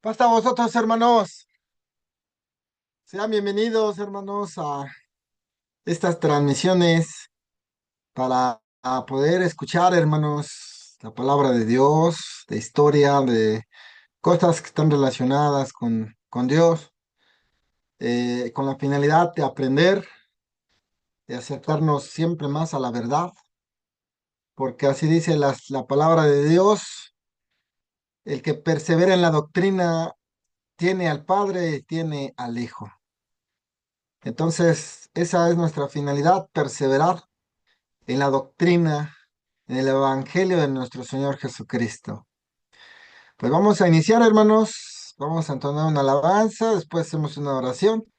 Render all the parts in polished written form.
Hasta vosotros, hermanos. Sean bienvenidos, hermanos, a estas transmisiones para poder escuchar, hermanos, la palabra de Dios, de historia, de cosas que están relacionadas con Dios, con la finalidad de aprender, de acercarnos siempre más a la verdad, porque así dice la palabra de Dios, el que persevera en la doctrina tiene al Padre y tiene al Hijo. Entonces, esa es nuestra finalidad, perseverar en la doctrina, en el Evangelio de nuestro Señor Jesucristo. Pues vamos a iniciar, hermanos. Vamos a entonar una alabanza, después hacemos una oración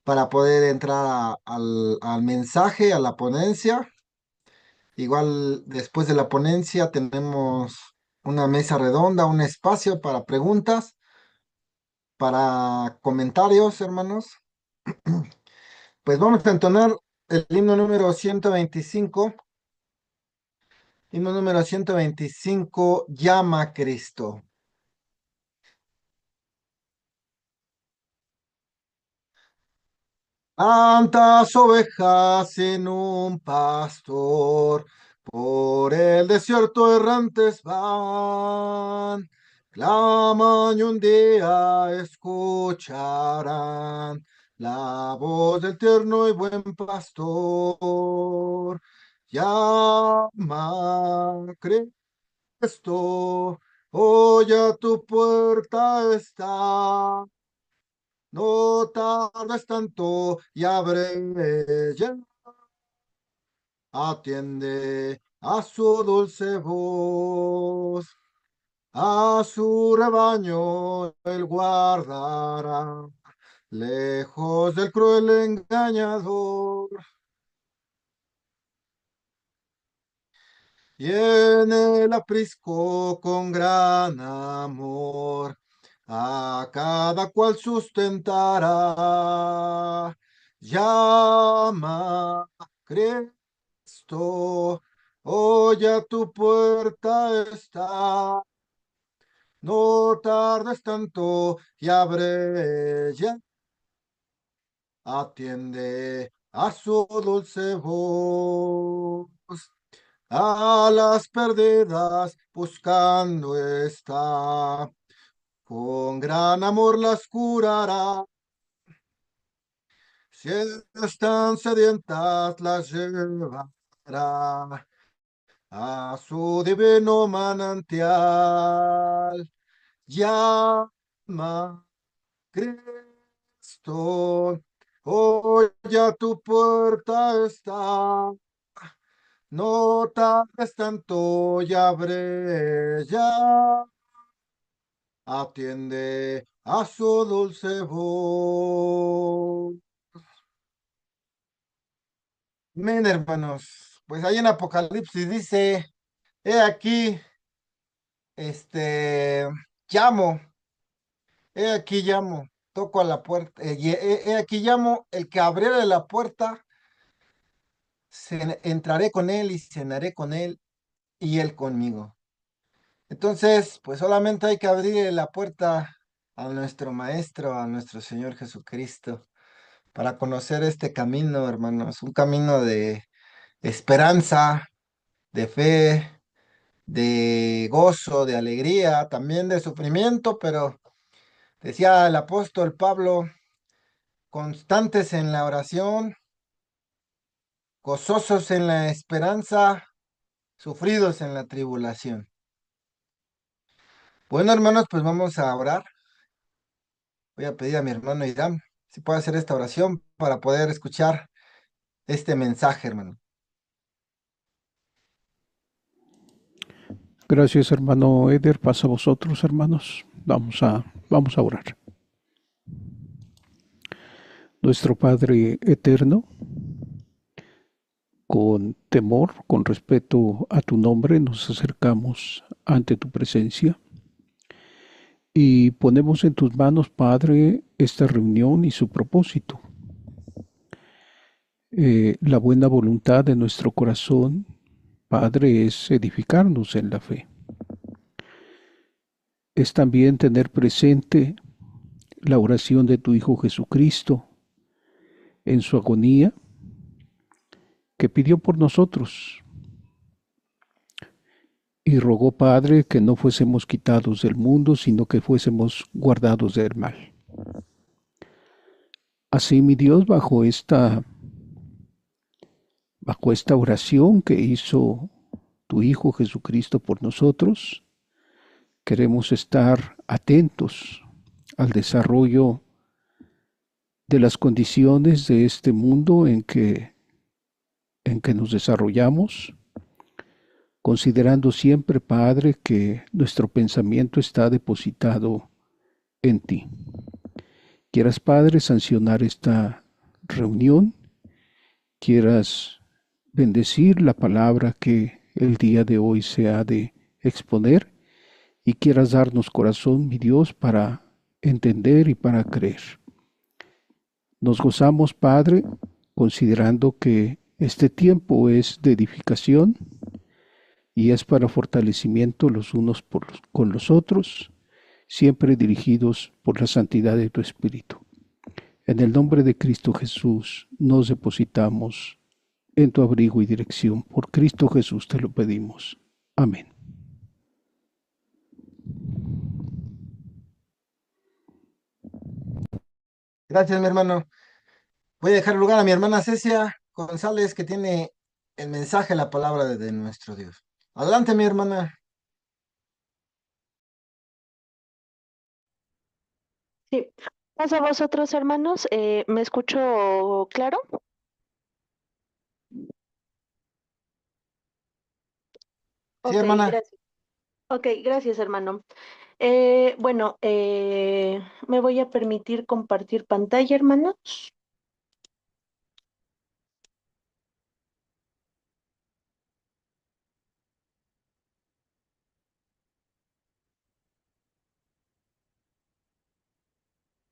para poder entrar al mensaje, a la ponencia. Igual después de la ponencia tenemos una mesa redonda, un espacio para preguntas, para comentarios, hermanos. Pues vamos a entonar el himno número 125. Himno número 125, llama a Cristo. Tantas ovejas en un pastor, por el desierto errantes van. Claman y un día escucharán la voz del tierno y buen pastor. Llama, Cristo, hoy a tu puerta está. No tardes tanto y abre ya. Atiende a su dulce voz. A su rebaño él guardará, lejos del cruel engañador. Y en el aprisco con gran amor a cada cual sustentará. Llama, Cristo, hoy a tu puerta está. No tardes tanto y abre ya. Atiende a su dulce voz. A las perdidas buscando está, con gran amor las curará. Si están sedientas las llevará a su divino manantial. Llama, Cristo, hoy a tu puerta está. No tardes tanto y abre ya. Atiende a su dulce voz. Bien, hermanos, pues ahí en Apocalipsis dice, he aquí, este, llamo, he aquí llamo, toco a la puerta, he aquí llamo, el que abriere la puerta, entraré con él y cenaré con él y él conmigo. Entonces, pues solamente hay que abrir la puerta a nuestro Maestro, a nuestro Señor Jesucristo, para conocer este camino, hermanos, un camino de esperanza, de fe, de gozo, de alegría, también de sufrimiento, pero decía el apóstol Pablo, constantes en la oración, gozosos en la esperanza, sufridos en la tribulación. Bueno, hermanos, pues vamos a orar. Voy a pedir a mi hermano Irán si puede hacer esta oración para poder escuchar este mensaje, hermano. Gracias, hermano Eder. Pasa a vosotros, hermanos. Vamos a orar. Nuestro Padre eterno, con temor, con respeto a tu nombre, nos acercamos ante tu presencia y ponemos en tus manos, Padre, esta reunión y su propósito. La buena voluntad de nuestro corazón, Padre, es edificarnos en la fe. es también tener presente la oración de tu Hijo Jesucristo en su agonía, que pidió por nosotros y rogó, Padre, que no fuésemos quitados del mundo, sino que fuésemos guardados del mal. Así, mi Dios, bajo esta oración que hizo tu Hijo Jesucristo por nosotros, queremos estar atentos al desarrollo de las condiciones de este mundo en que nos desarrollamos, considerando siempre, Padre, que nuestro pensamiento está depositado en ti. Quieras, Padre, sancionar esta reunión, quieras bendecir la palabra que el día de hoy se ha de exponer y quieras darnos corazón, mi Dios, para entender y para creer. Nos gozamos, Padre, considerando que este tiempo es de edificación y es para fortalecimiento los unos con los otros, siempre dirigidos por la santidad de tu Espíritu. En el nombre de Cristo Jesús nos depositamos en tu abrigo y dirección. Por Cristo Jesús te lo pedimos. Amén. Gracias, mi hermano. Voy a dejar lugar a mi hermana Cecia González, que tiene el mensaje, la palabra de nuestro Dios. Adelante, mi hermana. Sí. Gracias a vosotros, hermanos. ¿Me escucho claro? Sí, Ok, hermana. gracias. Ok, gracias, hermano. Bueno, me voy a permitir compartir pantalla, hermanos.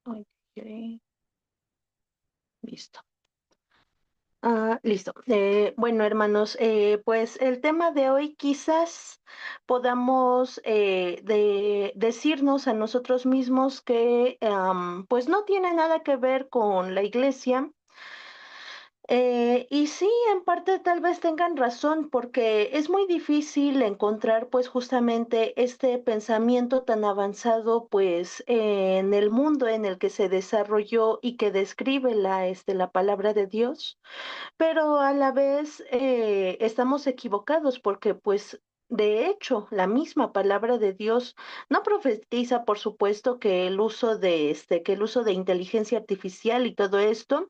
Ok, listo. Listo. Bueno, hermanos, pues el tema de hoy quizás podamos decirnos a nosotros mismos que pues no tiene nada que ver con la iglesia. Y sí, en parte tal vez tengan razón, porque es muy difícil encontrar pues justamente este pensamiento tan avanzado pues en el mundo en el que se desarrolló y que describe la palabra de Dios, pero a la vez estamos equivocados porque pues de hecho la misma palabra de Dios no profetiza, por supuesto, que el uso que el uso de inteligencia artificial y todo esto.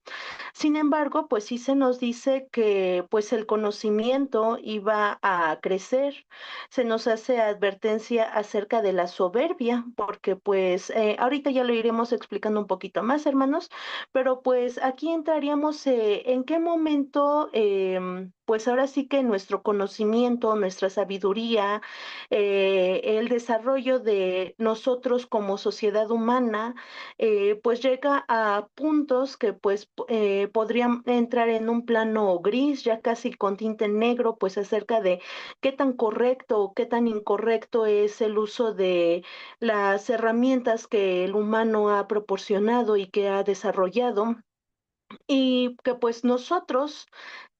Sin embargo, pues sí se nos dice que pues el conocimiento iba a crecer. Se nos hace advertencia acerca de la soberbia, porque pues ahorita ya lo iremos explicando un poquito más, hermanos, pero pues aquí entraríamos en qué momento, pues ahora sí que nuestro conocimiento, nuestra sabiduría, el desarrollo de nosotros como sociedad humana, pues llega a puntos que pues podrían entrar en un plano gris, ya casi con tinte negro, pues acerca de qué tan correcto o qué tan incorrecto es el uso de las herramientas que el humano ha proporcionado y que ha desarrollado. Y que pues nosotros,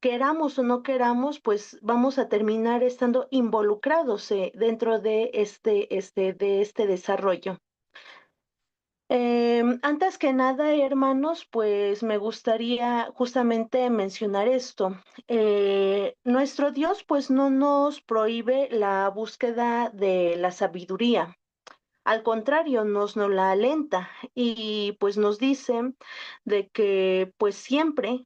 queramos o no queramos, pues vamos a terminar estando involucrados dentro de de este desarrollo. Antes que nada, hermanos, pues me gustaría justamente mencionar esto. Nuestro Dios pues no nos prohíbe la búsqueda de la sabiduría. Al contrario, nos la alenta y pues nos dice de que pues siempre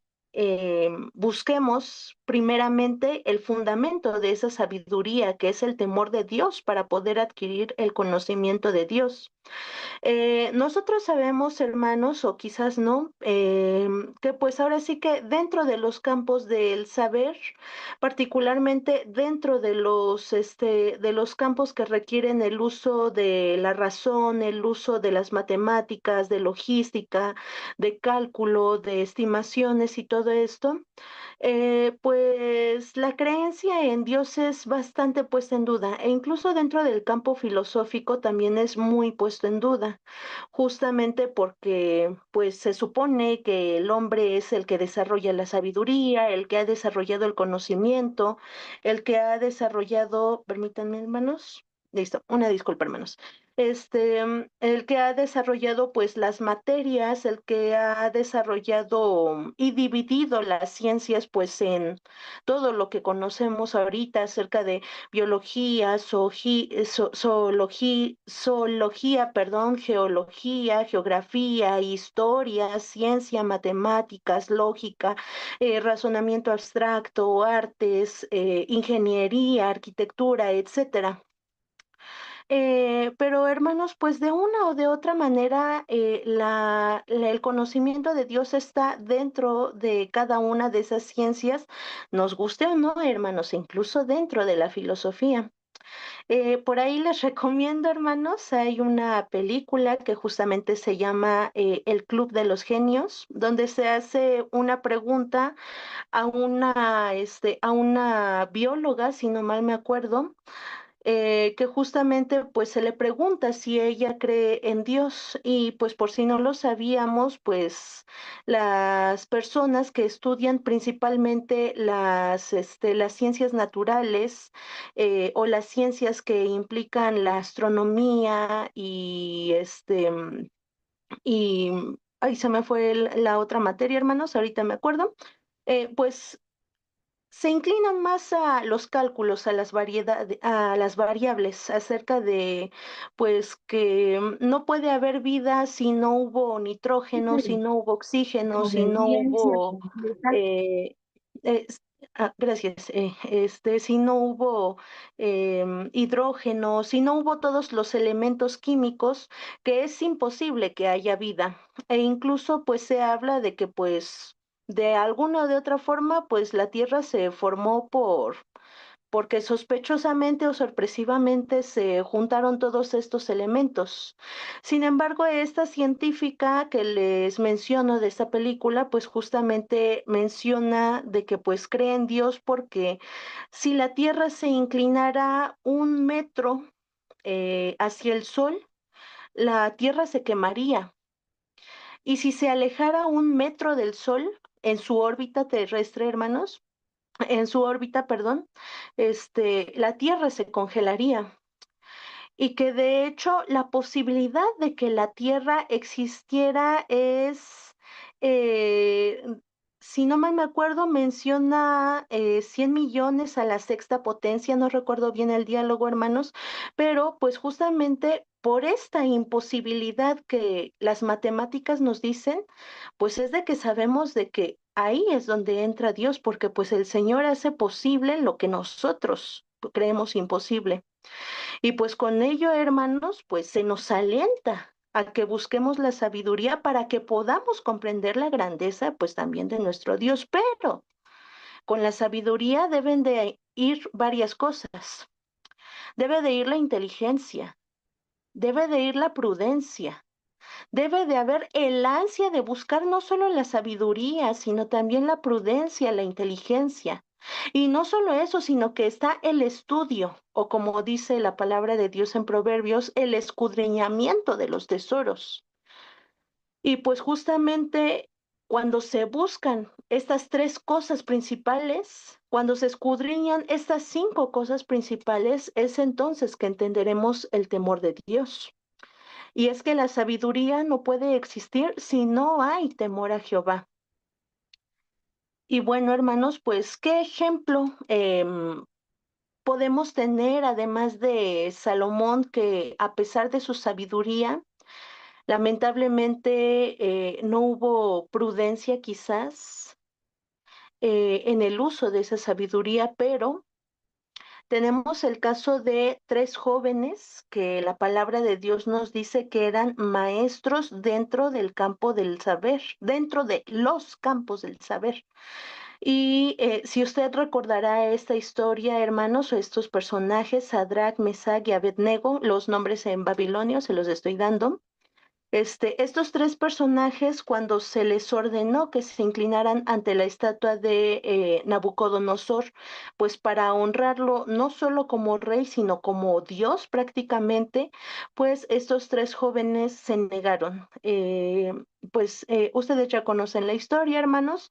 busquemos primeramente el fundamento de esa sabiduría que es el temor de Dios para poder adquirir el conocimiento de Dios. Nosotros sabemos, hermanos, o quizás no, que pues ahora sí que dentro de los campos del saber, particularmente dentro de los campos que requieren el uso de la razón, el uso de las matemáticas, de logística, de cálculo, de estimaciones y todo esto, pues la creencia en Dios es bastante puesta en duda e incluso dentro del campo filosófico también es muy puesto en duda, justamente porque pues se supone que el hombre es el que desarrolla la sabiduría, el que ha desarrollado el conocimiento, el que ha desarrollado, permítanme hermanos, listo, una disculpa hermanos. El que ha desarrollado pues las materias, el que ha desarrollado y dividido las ciencias pues en todo lo que conocemos ahorita acerca de biología, zoología, perdón, geología, geografía, historia, ciencia, matemáticas, lógica, razonamiento abstracto, artes, ingeniería, arquitectura, etcétera. Pero hermanos, pues de una o de otra manera, el conocimiento de Dios está dentro de cada una de esas ciencias, nos guste o no, hermanos, incluso dentro de la filosofía. Por ahí les recomiendo, hermanos, hay una película que justamente se llama El Club de los Genios, donde se hace una pregunta a una bióloga, si no mal me acuerdo, que justamente pues se le pregunta si ella cree en Dios y pues por si no lo sabíamos, pues las personas que estudian principalmente las ciencias naturales o las ciencias que implican la astronomía y ahí se me fue la otra materia, hermanos, ahorita me acuerdo. Pues se inclinan más a los cálculos, a las variables acerca de, pues, que no puede haber vida si no hubo nitrógeno, si no hubo oxígeno, si no Desobediencia hubo, completa. eh, gracias, si no hubo hidrógeno, si no hubo todos los elementos químicos, que es imposible que haya vida. E incluso, pues, se habla de que, pues, de alguna o de otra forma, pues la Tierra se formó porque sospechosamente o sorpresivamente se juntaron todos estos elementos. Sin embargo, esta científica que les menciono de esta película, pues justamente menciona de que pues cree en Dios porque si la Tierra se inclinara 1 metro hacia el Sol, la Tierra se quemaría. Y si se alejara 1 metro del Sol en su órbita terrestre, hermanos, en su órbita, perdón, la Tierra se congelaría. Y que de hecho la posibilidad de que la Tierra existiera es, eh, si no mal me acuerdo, menciona 100 millones a la sexta potencia, no recuerdo bien el diálogo, hermanos, pero pues justamente por esta imposibilidad que las matemáticas nos dicen, pues es de que sabemos de que ahí es donde entra Dios, porque pues el Señor hace posible lo que nosotros creemos imposible. Y pues con ello, hermanos, pues se nos alienta a que busquemos la sabiduría para que podamos comprender la grandeza, pues también de nuestro Dios. Pero con la sabiduría deben de ir varias cosas. Debe de ir la inteligencia, debe de ir la prudencia, debe de haber el ansia de buscar no solo la sabiduría, sino también la prudencia, la inteligencia. Y no solo eso, sino que está el estudio, o como dice la palabra de Dios en Proverbios, el escudriñamiento de los tesoros. Y pues justamente cuando se buscan estas 3 cosas principales, cuando se escudriñan estas 5 cosas principales, es entonces que entenderemos el temor de Dios. Y es que la sabiduría no puede existir si no hay temor a Jehová. Y bueno, hermanos, pues, ¿qué ejemplo podemos tener además de Salomón, que a pesar de su sabiduría, lamentablemente no hubo prudencia quizás en el uso de esa sabiduría, pero Tenemos el caso de tres jóvenes que la palabra de Dios nos dice que eran maestros dentro del campo del saber, dentro de los campos del saber. Y si usted recordará esta historia, hermanos, o estos personajes, Sadrach, Mesach y Abednego, los nombres en babilonio se los estoy dando. Estos tres personajes, cuando se les ordenó que se inclinaran ante la estatua de Nabucodonosor, pues para honrarlo no solo como rey, sino como Dios prácticamente, pues estos tres jóvenes se negaron. Ustedes ya conocen la historia, hermanos.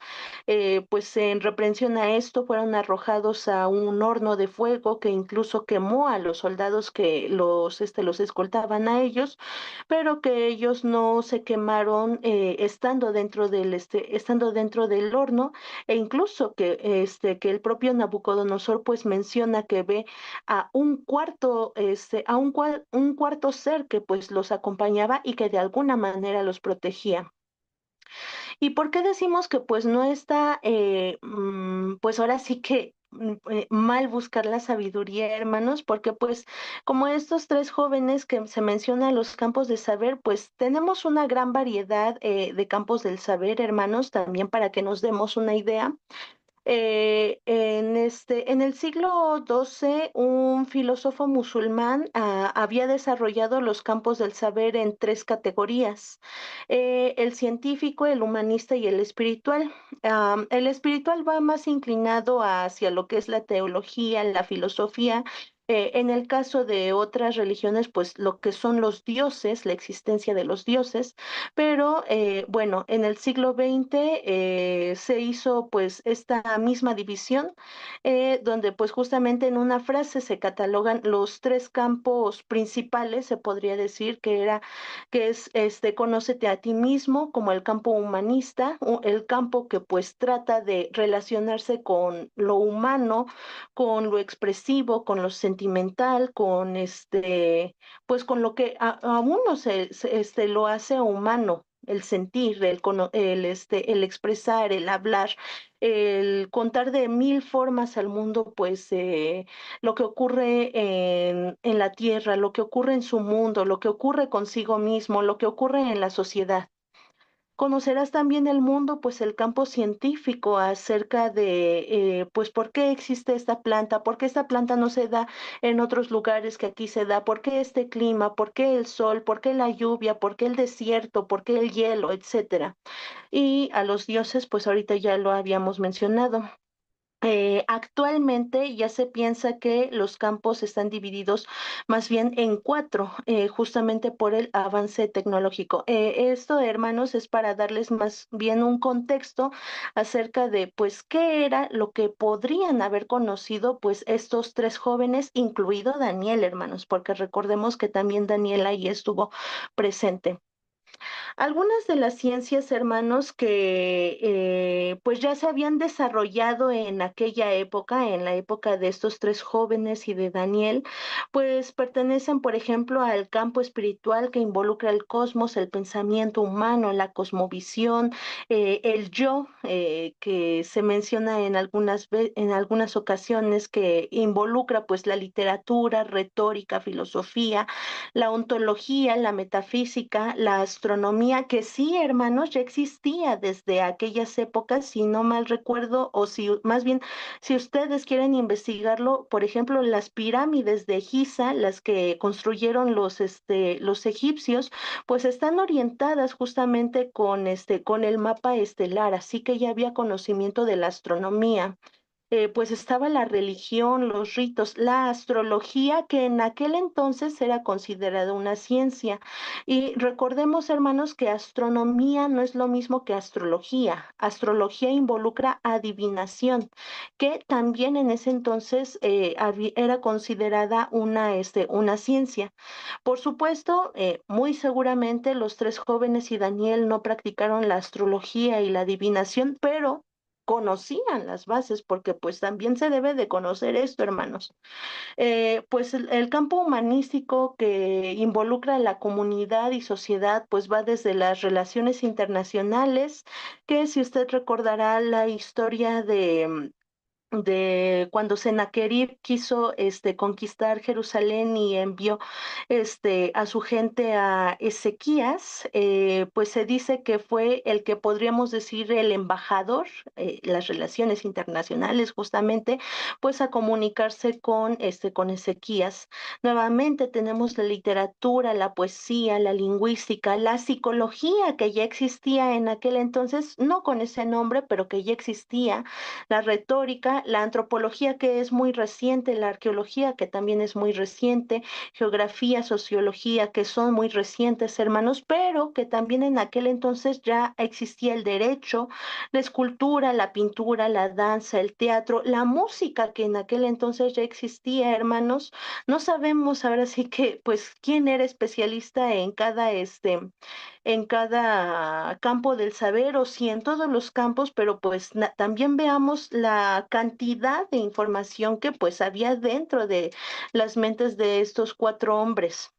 Pues en reprensión a esto fueron arrojados a un horno de fuego que incluso quemó a los soldados que los escoltaban a ellos, pero que ellos no se quemaron estando dentro del horno, e incluso que el propio Nabucodonosor pues menciona que ve a un cuarto ser que pues los acompañaba y que de alguna manera los protegía. ¿Y por qué decimos que pues no está, pues ahora sí que mal buscar la sabiduría, hermanos? Porque pues como estos tres jóvenes que se mencionan los campos de saber, pues tenemos una gran variedad de campos del saber, hermanos, también para que nos demos una idea. En el siglo XII, un filósofo musulmán había desarrollado los campos del saber en tres categorías: el científico, el humanista y el espiritual. El espiritual va más inclinado hacia lo que es la teología, la filosofía. En el caso de otras religiones, pues lo que son los dioses, la existencia de los dioses, pero bueno, en el siglo XX se hizo pues esta misma división, donde pues justamente en una frase se catalogan los tres campos principales, se podría decir que es conócete a ti mismo, como el campo humanista, el campo que pues trata de relacionarse con lo humano, con lo expresivo, con lo sentimental, con pues con lo que a uno lo hace humano, el sentir, el expresar, el hablar, el contar de mil formas al mundo, pues lo que ocurre en la tierra, lo que ocurre en su mundo, lo que ocurre consigo mismo, lo que ocurre en la sociedad. Conocerás también el mundo, pues el campo científico acerca de, pues, por qué existe esta planta, por qué esta planta no se da en otros lugares que aquí se da, por qué este clima, por qué el sol, por qué la lluvia, por qué el desierto, por qué el hielo, etcétera. Y a los dioses, pues ahorita ya lo habíamos mencionado. Actualmente ya se piensa que los campos están divididos más bien en cuatro, justamente por el avance tecnológico. Esto, hermanos, es para darles más bien un contexto acerca de, pues, qué era lo que podrían haber conocido, pues, estos tres jóvenes, incluido Daniel, hermanos, porque recordemos que también Daniel ahí estuvo presente. Algunas de las ciencias, hermanos, que pues ya se habían desarrollado en aquella época, en la época de estos tres jóvenes y de Daniel, pues pertenecen, por ejemplo, al campo espiritual que involucra el cosmos, el pensamiento humano, la cosmovisión, el yo, que se menciona en en algunas ocasiones, que involucra pues la literatura, retórica, filosofía, la ontología, la metafísica, la astronomía, que sí, hermanos, ya existía desde aquellas épocas, si no mal recuerdo, o si más bien, si ustedes quieren investigarlo, por ejemplo, las pirámides de Giza, las que construyeron los egipcios, pues están orientadas justamente con el mapa estelar, así que ya había conocimiento de la astronomía. Pues estaba la religión, los ritos, la astrología, que en aquel entonces era considerada una ciencia. Y recordemos, hermanos, que astronomía no es lo mismo que astrología. Astrología involucra adivinación, que también en ese entonces era considerada una ciencia. Por supuesto, muy seguramente los tres jóvenes y Daniel no practicaron la astrología y la adivinación, pero conocían las bases, porque pues también se debe de conocer esto, hermanos. Pues el campo humanístico que involucra a la comunidad y sociedad, pues va desde las relaciones internacionales, que si usted recordará la historia de cuando Sennacherib quiso conquistar Jerusalén y envió a su gente a Ezequías, pues se dice que fue el que podríamos decir el embajador, las relaciones internacionales justamente, pues a comunicarse con Ezequías. Nuevamente tenemos la literatura, la poesía, la lingüística, la psicología que ya existía en aquel entonces, no con ese nombre, pero que ya existía, la retórica, la antropología que es muy reciente, la arqueología que también es muy reciente, geografía, sociología que son muy recientes, hermanos, pero que también en aquel entonces ya existía el derecho, la escultura, la pintura, la danza, el teatro, la música que en aquel entonces ya existía, hermanos. No sabemos ahora sí que, pues, quién era especialista en cada campo del saber o si en todos los campos, pero pues también veamos la cantidad de información que pues había dentro de las mentes de estos cuatro hombres.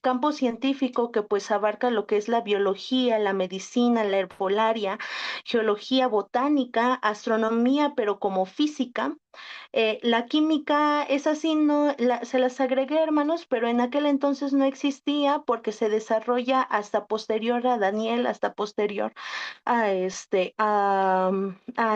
Campo científico que pues abarca lo que es la biología, la medicina, la herbolaria, geología, botánica, astronomía, pero como física, la química es así, no, se las agregué, hermanos, pero en aquel entonces no existía porque se desarrolla hasta posterior a Daniel, hasta posterior a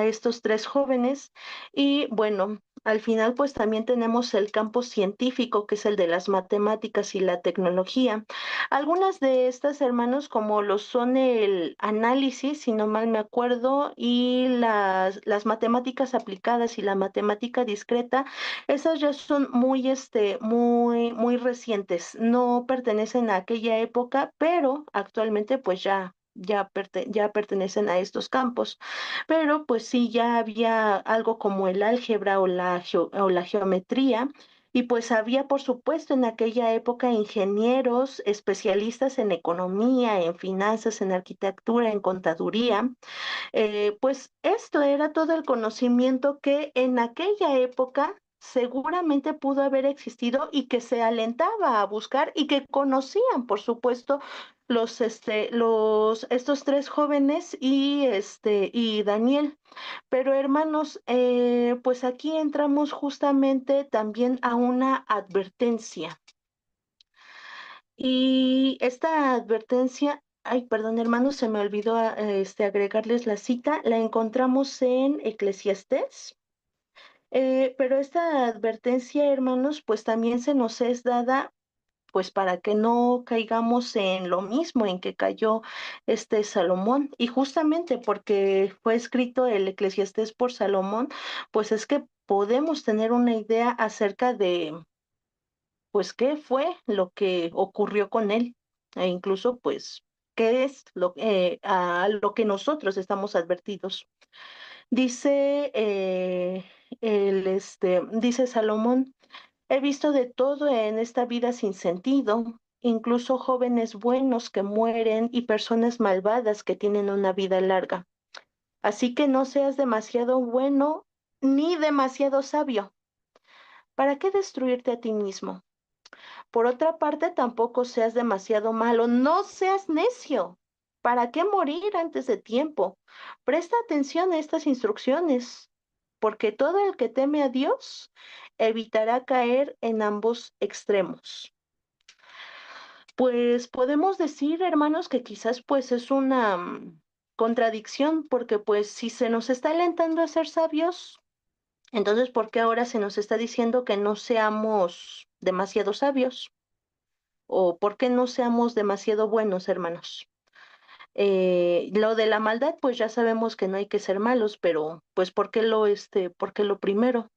estos tres jóvenes. Y bueno, al final, pues también tenemos el campo científico, que es el de las matemáticas y la tecnología. Algunas de estas, hermanos, como lo son el análisis, si no mal me acuerdo, y las matemáticas aplicadas y la matemática discreta, esas ya son muy recientes. No pertenecen a aquella época, pero actualmente, pues ya pertenecen a estos campos. Pero pues sí, ya había algo como el álgebra o o la geometría. Y pues había, por supuesto, en aquella época ingenieros, especialistas en economía, en finanzas, en arquitectura, en contaduría. Pues esto era todo el conocimiento que en aquella época seguramente pudo haber existido y que se alentaba a buscar y que conocían, por supuesto, estos tres jóvenes y Daniel. Pero hermanos, pues aquí entramos justamente también a una advertencia. Y esta advertencia, ay, perdón, hermanos, se me olvidó agregarles la cita, la encontramos en Eclesiastés. Pero esta advertencia, hermanos, pues también se nos es dada pues para que no caigamos en lo mismo en que cayó este Salomón. Y justamente porque fue escrito el Eclesiastés por Salomón, pues es que podemos tener una idea acerca de, pues, qué fue lo que ocurrió con él, e incluso, pues, qué es a lo que nosotros estamos advertidos. Dice, dice Salomón, he visto de todo en esta vida sin sentido, incluso jóvenes buenos que mueren y personas malvadas que tienen una vida larga. Así que no seas demasiado bueno ni demasiado sabio. ¿Para qué destruirte a ti mismo? Por otra parte, tampoco seas demasiado malo, no seas necio. ¿Para qué morir antes de tiempo? Presta atención a estas instrucciones, porque todo el que teme a Dios evitará caer en ambos extremos. Pues podemos decir, hermanos, que quizás pues es una contradicción, porque pues si se nos está alentando a ser sabios, entonces ¿por qué ahora se nos está diciendo que no seamos demasiado sabios? ¿O por qué no seamos demasiado buenos, hermanos? Lo de la maldad, pues ya sabemos que no hay que ser malos, pero pues ¿por qué lo primero?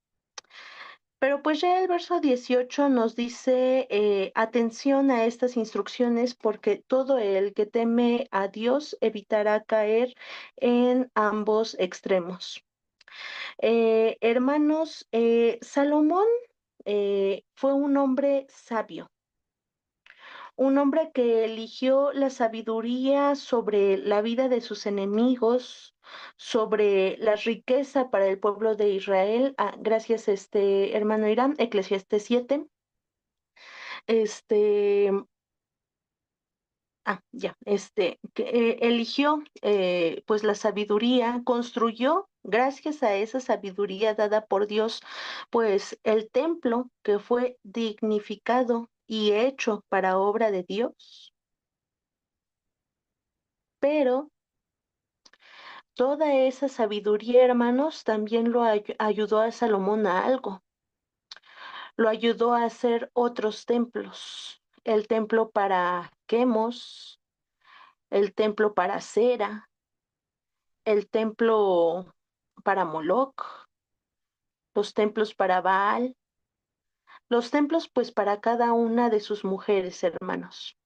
Pero pues ya el verso 18 nos dice, atención a estas instrucciones porque todo el que teme a Dios evitará caer en ambos extremos. Hermanos, Salomón fue un hombre sabio, un hombre que eligió la sabiduría sobre la vida de sus enemigos, sobre la riqueza para el pueblo de Israel. Gracias, hermano Irán, Eclesiastes 7. Este, Ya, que, eligió pues la sabiduría, construyó, gracias a esa sabiduría dada por Dios, pues el templo que fue dignificado y hecho para obra de Dios, pero toda esa sabiduría, hermanos, también lo ayudó a Salomón a algo, lo ayudó a hacer otros templos, el templo para Quemos, el templo para Cera, el templo para Moloc, los templos para Baal, los templos pues para cada una de sus mujeres, hermanos.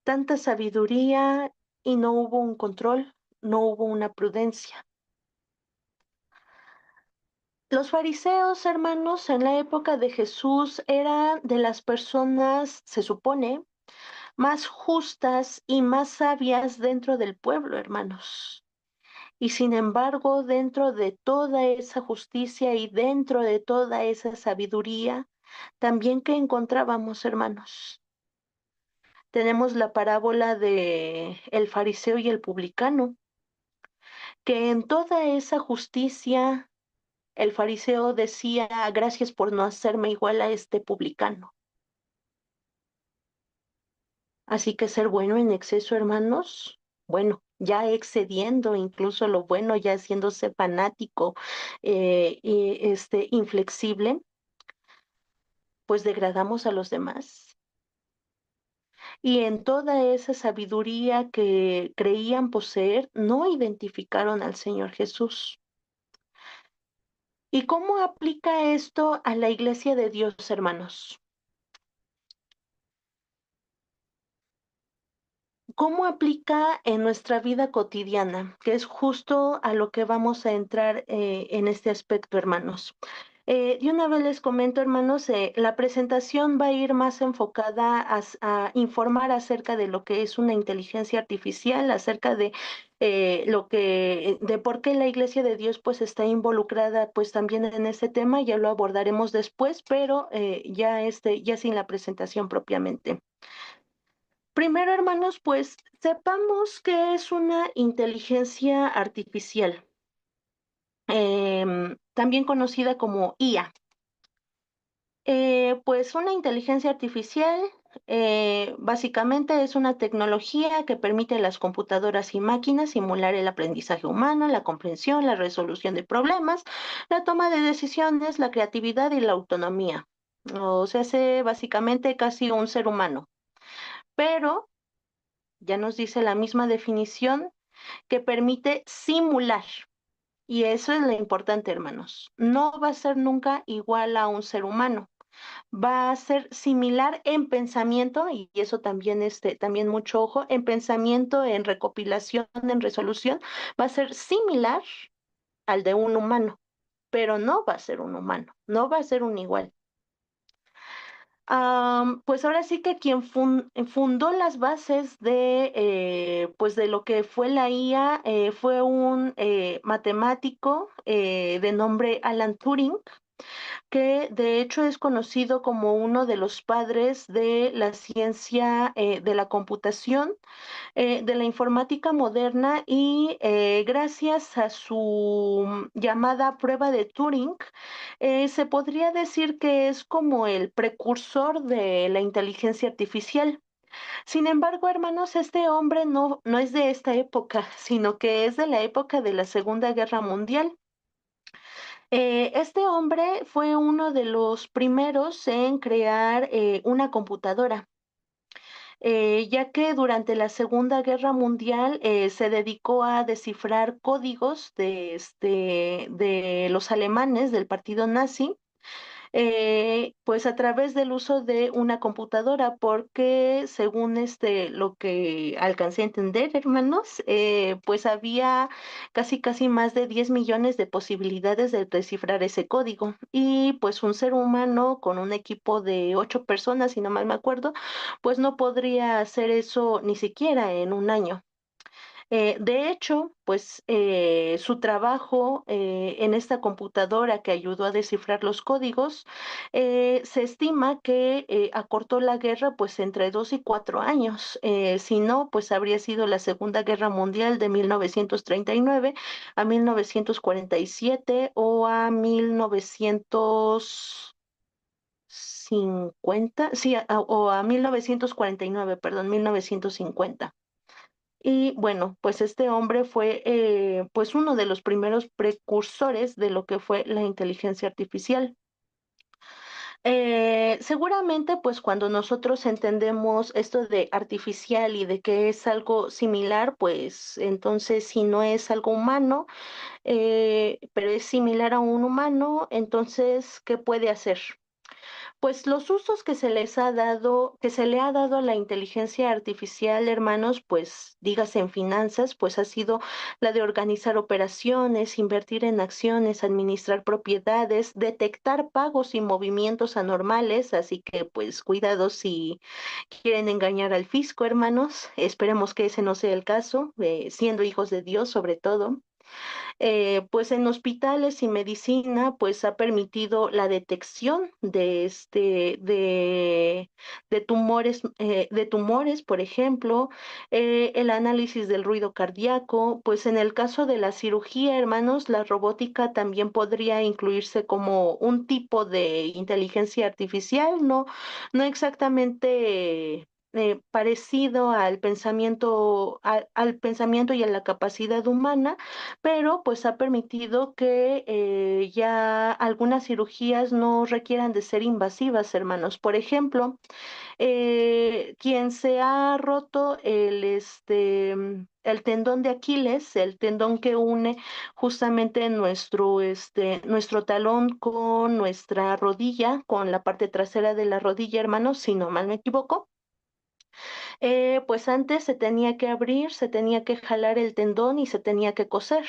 Tanta sabiduría y no hubo un control, no hubo una prudencia. Los fariseos, hermanos, en la época de Jesús eran de las personas, se supone, más justas y más sabias dentro del pueblo, hermanos. Y sin embargo, dentro de toda esa justicia y dentro de toda esa sabiduría, también que encontrábamos, hermanos. Tenemos la parábola de el fariseo y el publicano, que en toda esa justicia el fariseo decía, gracias por no hacerme igual a este publicano. Así que ser bueno en exceso, hermanos, bueno, ya excediendo incluso lo bueno, ya haciéndose fanático y inflexible, pues degradamos a los demás. Y en toda esa sabiduría que creían poseer, no identificaron al Señor Jesús. ¿Y cómo aplica esto a la iglesia de Dios, hermanos? ¿Cómo aplica en nuestra vida cotidiana? Que es justo a lo que vamos a entrar en este aspecto, hermanos. De una vez les comento, hermanos, la presentación va a ir más enfocada a informar acerca de lo que es una inteligencia artificial, acerca de de por qué la Iglesia de Dios pues está involucrada pues también en este tema, ya lo abordaremos después, pero ya sin la presentación propiamente. Primero, hermanos, pues sepamos qué es una inteligencia artificial, también conocida como IA. Pues una inteligencia artificial básicamente es una tecnología que permite a las computadoras y máquinas simular el aprendizaje humano, la comprensión, la resolución de problemas, la toma de decisiones, la creatividad y la autonomía. O sea, hace básicamente casi un ser humano. Pero ya nos dice la misma definición que permite simular. Y eso es lo importante, hermanos. No va a ser nunca igual a un ser humano. Va a ser similar en pensamiento, y eso también, también mucho ojo, en pensamiento, en recopilación, en resolución, va a ser similar al de un humano, pero no va a ser un humano, no va a ser un igual. Pues ahora sí que quien fundó las bases pues de lo que fue la IA fue un matemático de nombre Alan Turing, que de hecho es conocido como uno de los padres de la ciencia de la computación, de la informática moderna y gracias a su llamada prueba de Turing, se podría decir que es como el precursor de la inteligencia artificial. Sin embargo, hermanos, este hombre no es de esta época, sino que es de la época de la Segunda Guerra Mundial. Este hombre fue uno de los primeros en crear una computadora, ya que durante la Segunda Guerra Mundial se dedicó a descifrar códigos de los alemanes del partido nazi, pues a través del uso de una computadora, porque según lo que alcancé a entender, hermanos, pues había casi más de 10 millones de posibilidades de descifrar ese código. Y pues un ser humano con un equipo de 8 personas, si no mal me acuerdo, pues no podría hacer eso ni siquiera en un año. De hecho, pues su trabajo en esta computadora que ayudó a descifrar los códigos, se estima que acortó la guerra pues entre 2 y 4 años. Si no, pues habría sido la Segunda Guerra Mundial de 1939 a 1947 o a 1950, sí, o a 1949, perdón, 1950. Y bueno, pues este hombre fue pues uno de los primeros precursores de lo que fue la inteligencia artificial. Seguramente, pues cuando nosotros entendemos esto de artificial y de que es algo similar, pues entonces si no es algo humano, pero es similar a un humano, entonces, ¿qué puede hacer? Pues los usos que se les ha dado, que se le ha dado a la inteligencia artificial, hermanos, pues dígase en finanzas, pues ha sido la de organizar operaciones, invertir en acciones, administrar propiedades, detectar pagos y movimientos anormales, así que pues cuidado si quieren engañar al fisco, hermanos. Esperemos que ese no sea el caso, siendo hijos de Dios sobre todo. Pues en hospitales y medicina, pues ha permitido la detección de tumores, por ejemplo, el análisis del ruido cardíaco, pues en el caso de la cirugía, hermanos, la robótica también podría incluirse como un tipo de inteligencia artificial, no exactamente parecido al pensamiento y a la capacidad humana, pero pues ha permitido que ya algunas cirugías no requieran de ser invasivas, hermanos. Por ejemplo, quien se ha roto el tendón de Aquiles, el tendón que une justamente nuestro talón con nuestra rodilla, con la parte trasera de la rodilla, hermanos, si no mal me equivoco. Pues antes se tenía que abrir, se tenía que jalar el tendón y se tenía que coser.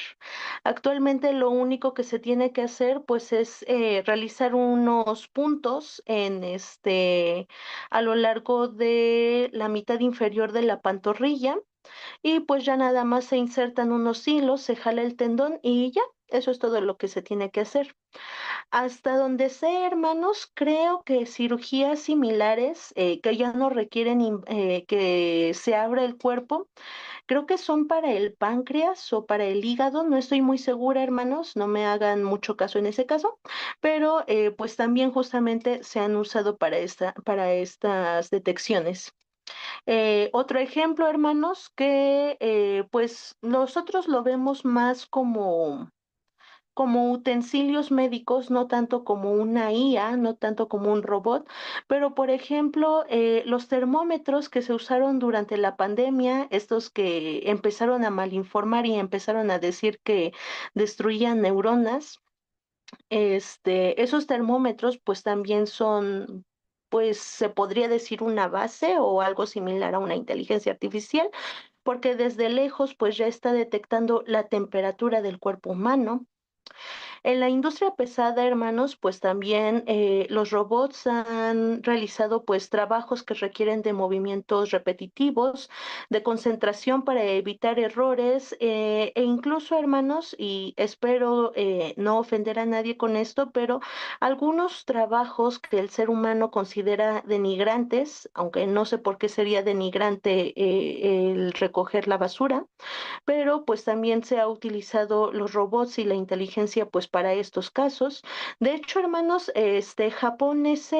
Actualmente lo único que se tiene que hacer pues es realizar unos puntos a lo largo de la mitad inferior de la pantorrilla y pues ya nada más se insertan unos hilos, se jala el tendón y ya, eso es todo lo que se tiene que hacer. Hasta donde sé, hermanos, creo que cirugías similares que ya no requieren que se abra el cuerpo, creo que son para el páncreas o para el hígado, no estoy muy segura, hermanos, no me hagan mucho caso en ese caso, pero pues también justamente se han usado para estas detecciones. Otro ejemplo, hermanos, que pues nosotros lo vemos más como utensilios médicos, no tanto como una IA, no tanto como un robot, pero por ejemplo, los termómetros que se usaron durante la pandemia, estos que empezaron a malinformar y empezaron a decir que destruían neuronas, esos termómetros pues también son, pues se podría decir una base o algo similar a una inteligencia artificial, porque desde lejos pues ya está detectando la temperatura del cuerpo humano. En la industria pesada, hermanos, pues también los robots han realizado pues trabajos que requieren de movimientos repetitivos, de concentración para evitar errores e incluso, hermanos, y espero no ofender a nadie con esto, pero algunos trabajos que el ser humano considera denigrantes, aunque no sé por qué sería denigrante el recoger la basura, pero pues también se ha utilizado los robots y la inteligencia pues para estos casos. De hecho, hermanos, Japón es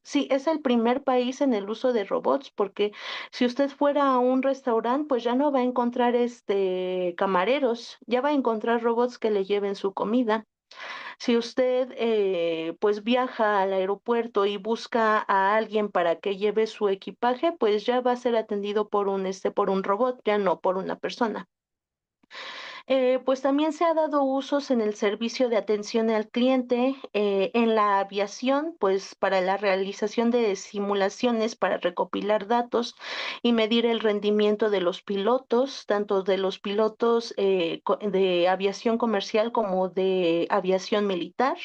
sí, es el primer país en el uso de robots, porque si usted fuera a un restaurante, pues ya no va a encontrar camareros, ya va a encontrar robots que le lleven su comida. Si usted pues viaja al aeropuerto y busca a alguien para que lleve su equipaje, pues ya va a ser atendido por un robot, ya no por una persona. Pues también se ha dado usos en el servicio de atención al cliente, en la aviación, pues para la realización de simulaciones para recopilar datos y medir el rendimiento de los pilotos, tanto de los pilotos de aviación comercial como de aviación militar.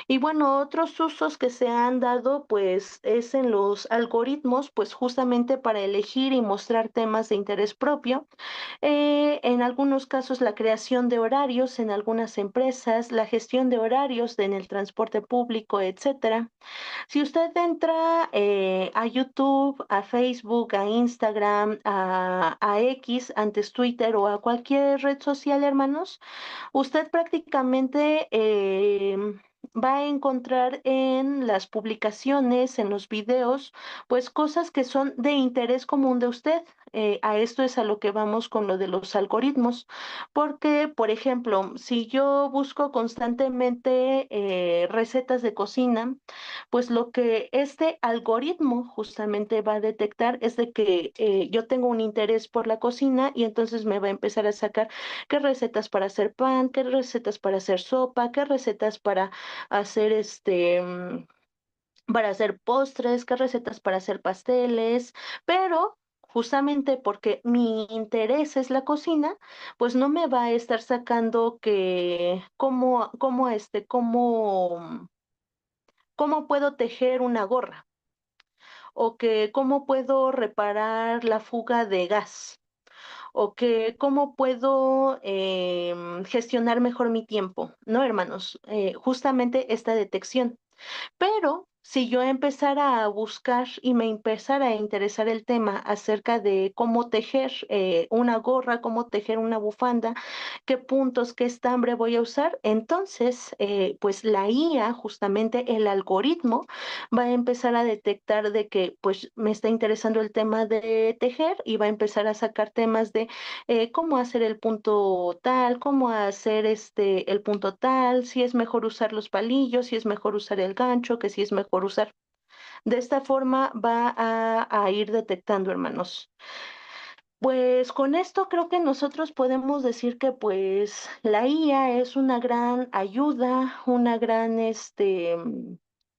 Y bueno, otros usos que se han dado, pues es en los algoritmos, pues justamente para elegir y mostrar temas de interés propio, en algunos casos la creación de horarios en algunas empresas, la gestión de horarios en el transporte público, etcétera. Si usted entra a YouTube, a Facebook, a Instagram, a X, antes Twitter o a cualquier red social, hermanos, usted prácticamente va a encontrar en las publicaciones, en los videos, pues cosas que son de interés común de usted. A esto es a lo que vamos con lo de los algoritmos, porque, por ejemplo, si yo busco constantemente recetas de cocina, pues lo que este algoritmo justamente va a detectar es de que yo tengo un interés por la cocina y entonces me va a empezar a sacar qué recetas para hacer pan, qué recetas para hacer sopa, qué recetas para hacer para hacer postres, qué recetas para hacer pasteles, pero justamente porque mi interés es la cocina, pues no me va a estar sacando que cómo puedo tejer una gorra o que cómo puedo reparar la fuga de gas o que cómo puedo gestionar mejor mi tiempo, ¿no, hermanos? Justamente esta detección. Pero si yo empezara a buscar y me empezara a interesar el tema acerca de cómo tejer una gorra, cómo tejer una bufanda, qué puntos, qué estambre voy a usar, entonces, pues la IA, justamente el algoritmo, va a empezar a detectar de que pues me está interesando el tema de tejer y va a empezar a sacar temas de cómo hacer el punto tal, cómo hacer el punto tal, si es mejor usar los palillos, si es mejor usar el gancho, que si es mejor usar. De esta forma va a ir detectando, hermanos. Pues con esto creo que nosotros podemos decir que pues la IA es una gran ayuda, una gran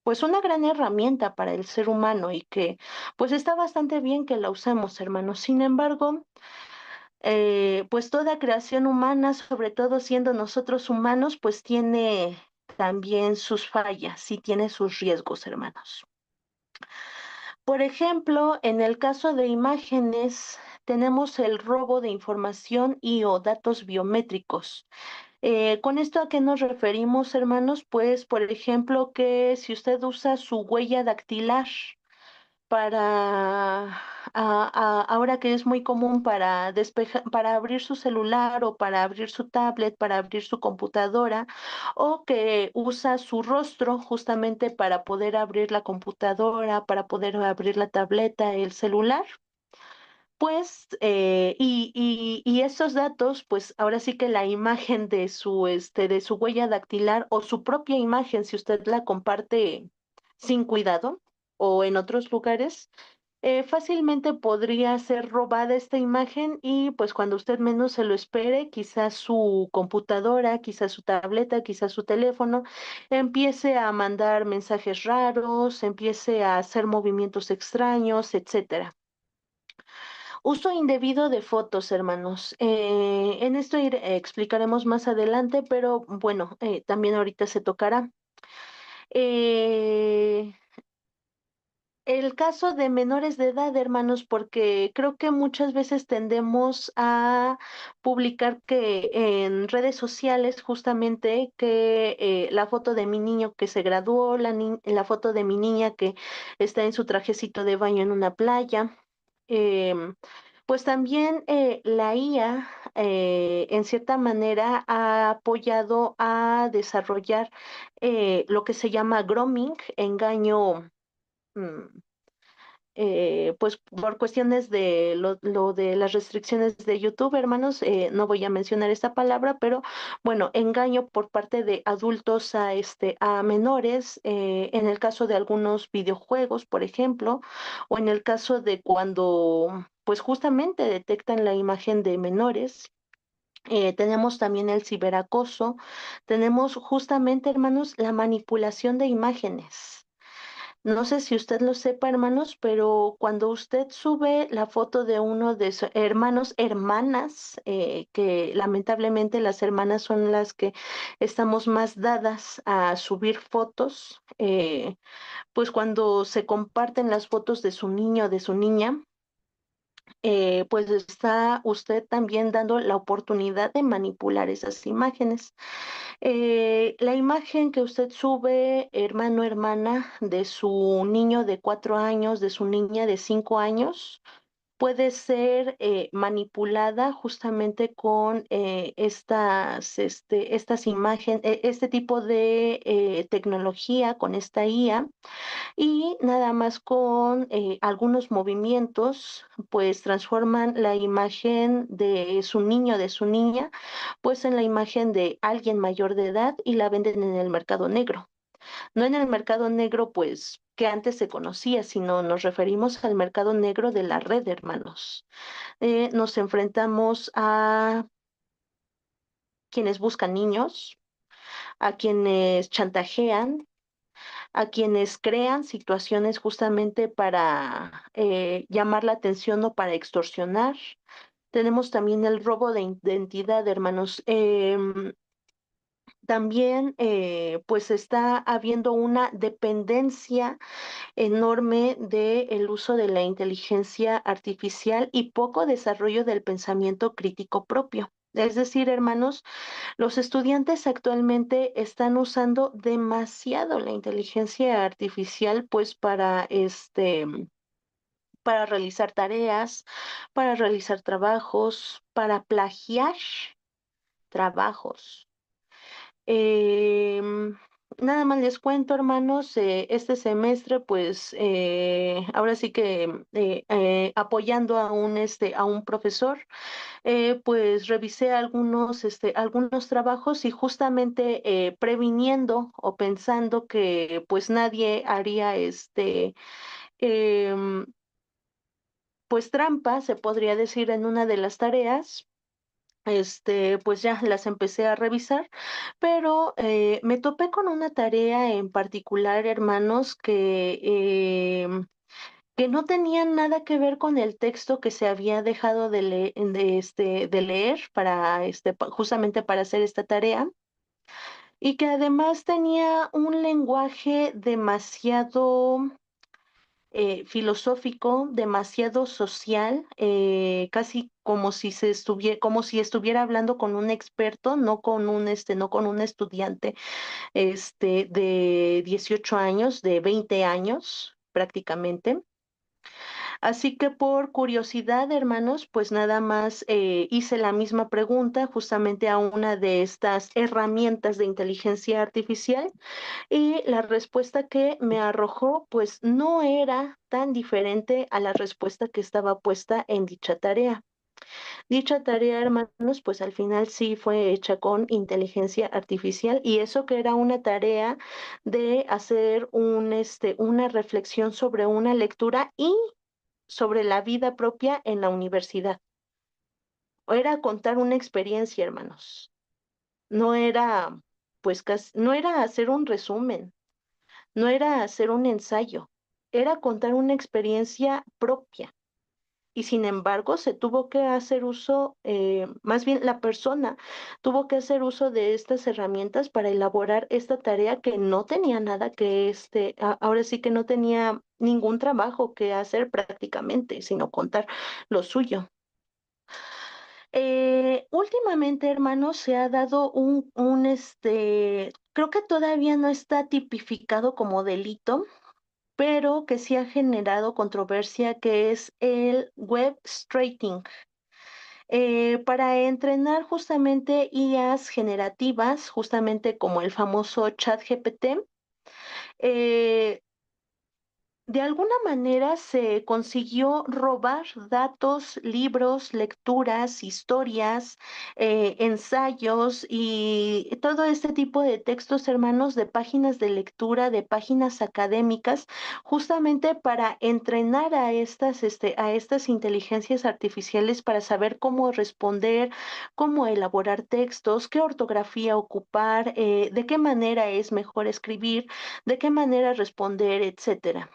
pues una gran herramienta para el ser humano y que pues está bastante bien que la usemos, hermanos. Sin embargo, pues toda creación humana, sobre todo siendo nosotros humanos, pues tiene también sus fallas y tiene sus riesgos, hermanos. Por ejemplo, en el caso de imágenes, tenemos el robo de información y o datos biométricos. ¿Con esto a qué nos referimos, hermanos? Pues, por ejemplo, que si usted usa su huella dactilar para ahora que es muy común para despejar, para abrir su celular o para abrir su tablet, para abrir su computadora, o que usa su rostro justamente para poder abrir la computadora, para poder abrir la tableta, el celular. Pues, y esos datos, pues ahora sí que la imagen de su huella dactilar o su propia imagen, si usted la comparte sin cuidado o en otros lugares, fácilmente podría ser robada esta imagen y pues cuando usted menos se lo espere, quizás su computadora, quizás su tableta, quizás su teléfono, empiece a mandar mensajes raros, empiece a hacer movimientos extraños, etcétera. Uso indebido de fotos, hermanos. En esto explicaremos más adelante, pero bueno, también ahorita se tocará. Eh, el caso de menores de edad, hermanos, porque creo que muchas veces tendemos a publicar que en redes sociales justamente que la foto de mi niño que se graduó, la foto de mi niña que está en su trajecito de baño en una playa. Em, pues también la IA, en cierta manera, ha apoyado a desarrollar lo que se llama grooming, engaño. mm, pues por cuestiones de lo de las restricciones de YouTube, hermanos, no voy a mencionar esta palabra, pero bueno, engaño por parte de adultos a menores, en el caso de algunos videojuegos, por ejemplo, o en el caso de cuando, pues justamente detectan la imagen de menores. Tenemos también el ciberacoso, tenemos justamente, hermanos, la manipulación de imágenes. No sé si usted lo sepa, hermanos, pero cuando usted sube la foto de uno de sus hermanos, hermanas, que lamentablemente las hermanas son las que estamos más dadas a subir fotos, pues cuando se comparten las fotos de su niño o de su niña, pues está usted también dando la oportunidad de manipular esas imágenes. La imagen que usted sube, hermano, hermana, de su niño de 4 años, de su niña de 5 años, puede ser manipulada justamente con estas imágenes, este tipo de tecnología, con esta IA, y nada más con algunos movimientos, pues transforman la imagen de su niño, de su niña, pues en la imagen de alguien mayor de edad y la venden en el mercado negro. No en el mercado negro, pues que antes se conocía, sino nos referimos al mercado negro de la red, hermanos. Nos enfrentamos a quienes buscan niños, a quienes chantajean, a quienes crean situaciones justamente para llamar la atención o para extorsionar. Tenemos también el robo de identidad, hermanos. También pues está habiendo una dependencia enorme del uso de la inteligencia artificial y poco desarrollo del pensamiento crítico propio. Es decir, hermanos, los estudiantes actualmente están usando demasiado la inteligencia artificial, pues para realizar tareas, para realizar trabajos, para plagiar trabajos. Em, Nada más les cuento, hermanos, este semestre, pues ahora sí que apoyando a un profesor, pues revisé algunos trabajos y justamente previniendo o pensando que pues nadie haría em, pues trampa, se podría decir, en una de las tareas. Pues ya las empecé a revisar, pero me topé con una tarea en particular, hermanos, que no tenían nada que ver con el texto que se había dejado de leer para justamente para hacer esta tarea, y que además tenía un lenguaje demasiado filosófico, demasiado social, casi como si estuviera hablando con un experto, no con un estudiante de 18 años, de 20 años prácticamente. Así que por curiosidad, hermanos, pues nada más hice la misma pregunta justamente a una de estas herramientas de inteligencia artificial, y la respuesta que me arrojó pues no era tan diferente a la respuesta que estaba puesta en dicha tarea. Dicha tarea, hermanos, pues al final sí fue hecha con inteligencia artificial, y eso que era una tarea de hacer una reflexión sobre una lectura y sobre la vida propia en la universidad. Era contar una experiencia, hermanos. No era, no era hacer un resumen, no era hacer un ensayo, era contar una experiencia propia. Y sin embargo, se tuvo que hacer uso, más bien la persona tuvo que hacer uso de estas herramientas para elaborar esta tarea que no tenía nada que, ahora sí que no tenía ningún trabajo que hacer prácticamente, sino contar lo suyo. Últimamente, hermanos, se ha dado creo que todavía no está tipificado como delito, pero que sí ha generado controversia, que es el web strating. Para entrenar justamente IAs generativas, justamente como el famoso ChatGPT, eh, de alguna manera se consiguió robar datos, libros, lecturas, historias, ensayos y todo este tipo de textos, hermanos, de páginas de lectura, de páginas académicas, justamente para entrenar a estas inteligencias artificiales para saber cómo responder, cómo elaborar textos, qué ortografía ocupar, de qué manera es mejor escribir, de qué manera responder, etcétera.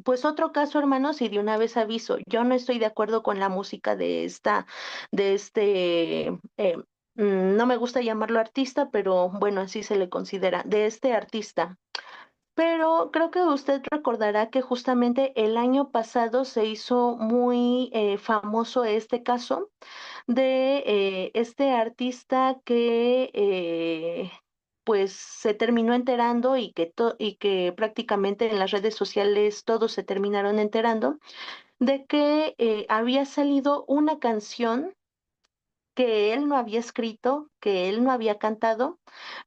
Pues otro caso, hermanos, y de una vez aviso, yo no estoy de acuerdo con la música de este, no me gusta llamarlo artista, pero bueno, así se le considera, de este artista. Pero creo que usted recordará que justamente el año pasado se hizo muy famoso este caso de este artista que pues se terminó enterando y que prácticamente en las redes sociales todos se terminaron enterando de que había salido una canción que él no había escrito, que él no había cantado,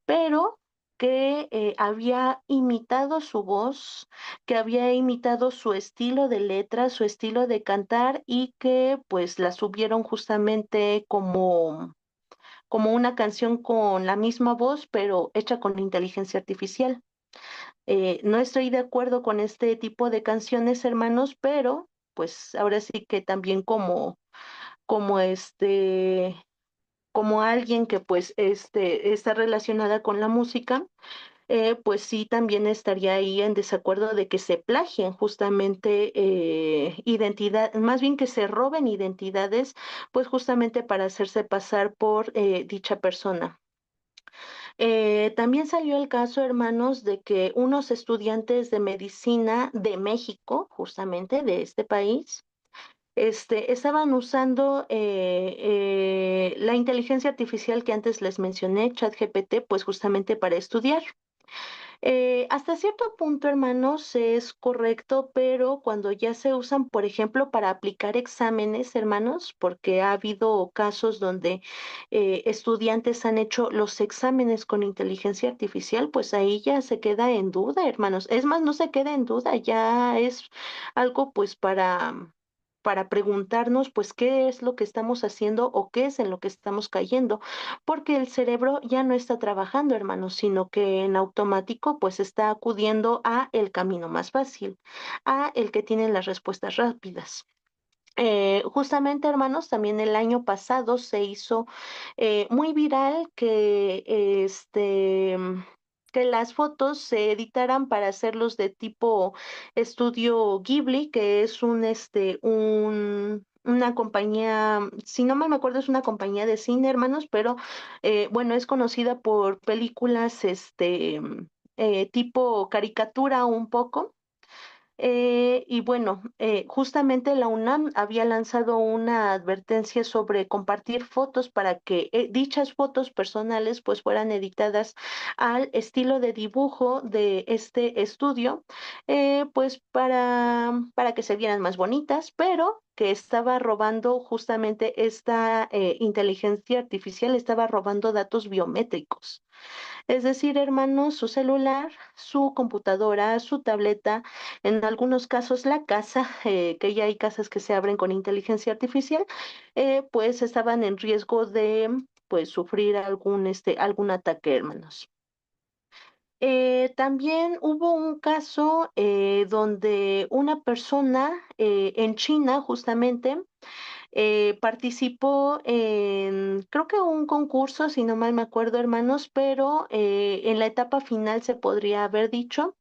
pero que había imitado su voz, que había imitado su estilo de letra, su estilo de cantar y que pues la subieron justamente como una canción con la misma voz, pero hecha con inteligencia artificial. No estoy de acuerdo con este tipo de canciones, hermanos, pero pues ahora sí que también como como alguien que pues está relacionada con la música, pues sí también estaría ahí en desacuerdo de que se plagien justamente identidad, más bien que se roben identidades, pues justamente para hacerse pasar por dicha persona. También salió el caso, hermanos, de que unos estudiantes de medicina de México, justamente de este país, estaban usando la inteligencia artificial que antes les mencioné, ChatGPT, pues justamente para estudiar. Hasta cierto punto, hermanos, es correcto, pero cuando ya se usan, por ejemplo, para aplicar exámenes, hermanos, porque ha habido casos donde estudiantes han hecho los exámenes con inteligencia artificial, pues ahí ya se queda en duda, hermanos. Es más, no se queda en duda, ya es algo pues para preguntarnos pues qué es lo que estamos haciendo o qué es en lo que estamos cayendo, porque el cerebro ya no está trabajando, hermanos, sino que en automático pues está acudiendo a el camino más fácil, a el que tiene las respuestas rápidas. Justamente, hermanos, también el año pasado se hizo muy viral que las fotos se editaran para hacerlos de tipo estudio Ghibli, que es una compañía, si no mal me acuerdo, es una compañía de cine, hermanos, pero bueno, es conocida por películas tipo caricatura un poco. Y bueno, justamente la UNAM había lanzado una advertencia sobre compartir fotos para que dichas fotos personales pues fueran editadas al estilo de dibujo de este estudio, pues para que se vieran más bonitas, pero que estaba robando justamente esta inteligencia artificial, estaba robando datos biométricos. Es decir, hermanos, su celular, su computadora, su tableta, en algunos casos la casa, que ya hay casas que se abren con inteligencia artificial, pues estaban en riesgo de pues sufrir algún ataque, hermanos. También hubo un caso donde una persona en China, justamente, participó en, creo que un concurso, si no mal me acuerdo, hermanos, pero en la etapa final se podría haber dicho,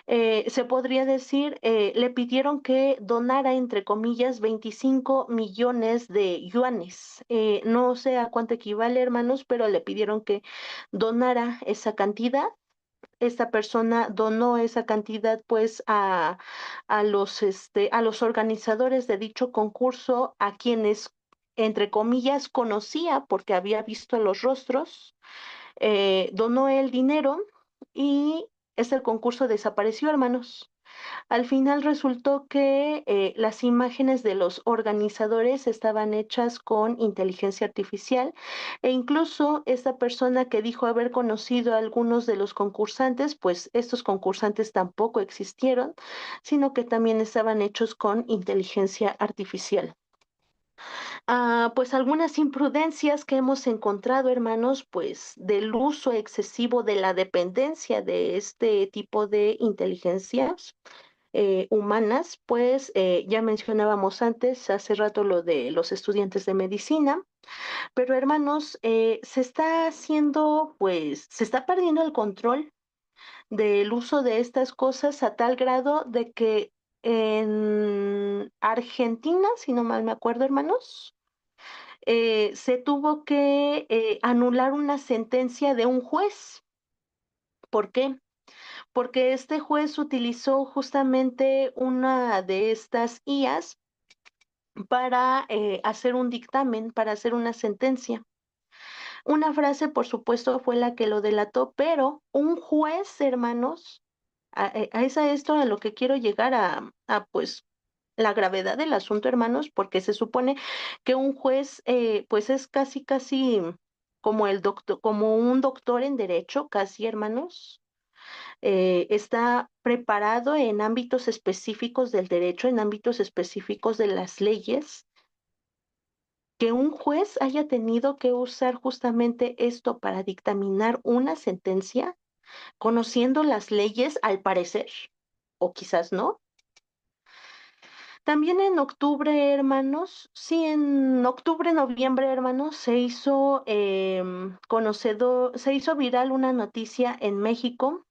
se podría decir, le pidieron que donara, entre comillas, 25 millones de yuanes. No sé a cuánto equivale, hermanos, pero le pidieron que donara esa cantidad. Esta persona donó esa cantidad pues a los organizadores de dicho concurso, a quienes, entre comillas, conocía porque había visto los rostros, donó el dinero y el concurso desapareció, hermanos. Al final resultó que las imágenes de los organizadores estaban hechas con inteligencia artificial e incluso esta persona que dijo haber conocido a algunos de los concursantes, pues estos concursantes tampoco existieron, sino que también estaban hechos con inteligencia artificial. Pues algunas imprudencias que hemos encontrado, hermanos, pues del uso excesivo de la dependencia de este tipo de inteligencias humanas, pues ya mencionábamos antes, hace rato lo de los estudiantes de medicina, pero hermanos, se está haciendo, pues se está perdiendo el control del uso de estas cosas a tal grado de que en Argentina, si no mal me acuerdo, hermanos, se tuvo que anular una sentencia de un juez. ¿Por qué? Porque este juez utilizó justamente una de estas IAs para hacer un dictamen, para hacer una sentencia. Una frase, por supuesto, fue la que lo delató, pero un juez, hermanos, esto a lo que quiero llegar pues la gravedad del asunto, hermanos, porque se supone que un juez, pues es casi, casi como el doctor, como un doctor en derecho, casi, hermanos, está preparado en ámbitos específicos del derecho, en ámbitos específicos de las leyes, que un juez haya tenido que usar justamente esto para dictaminar una sentencia, conociendo las leyes al parecer, o quizás no. También en octubre, hermanos, sí, en octubre, noviembre, hermanos, se hizo viral una noticia en México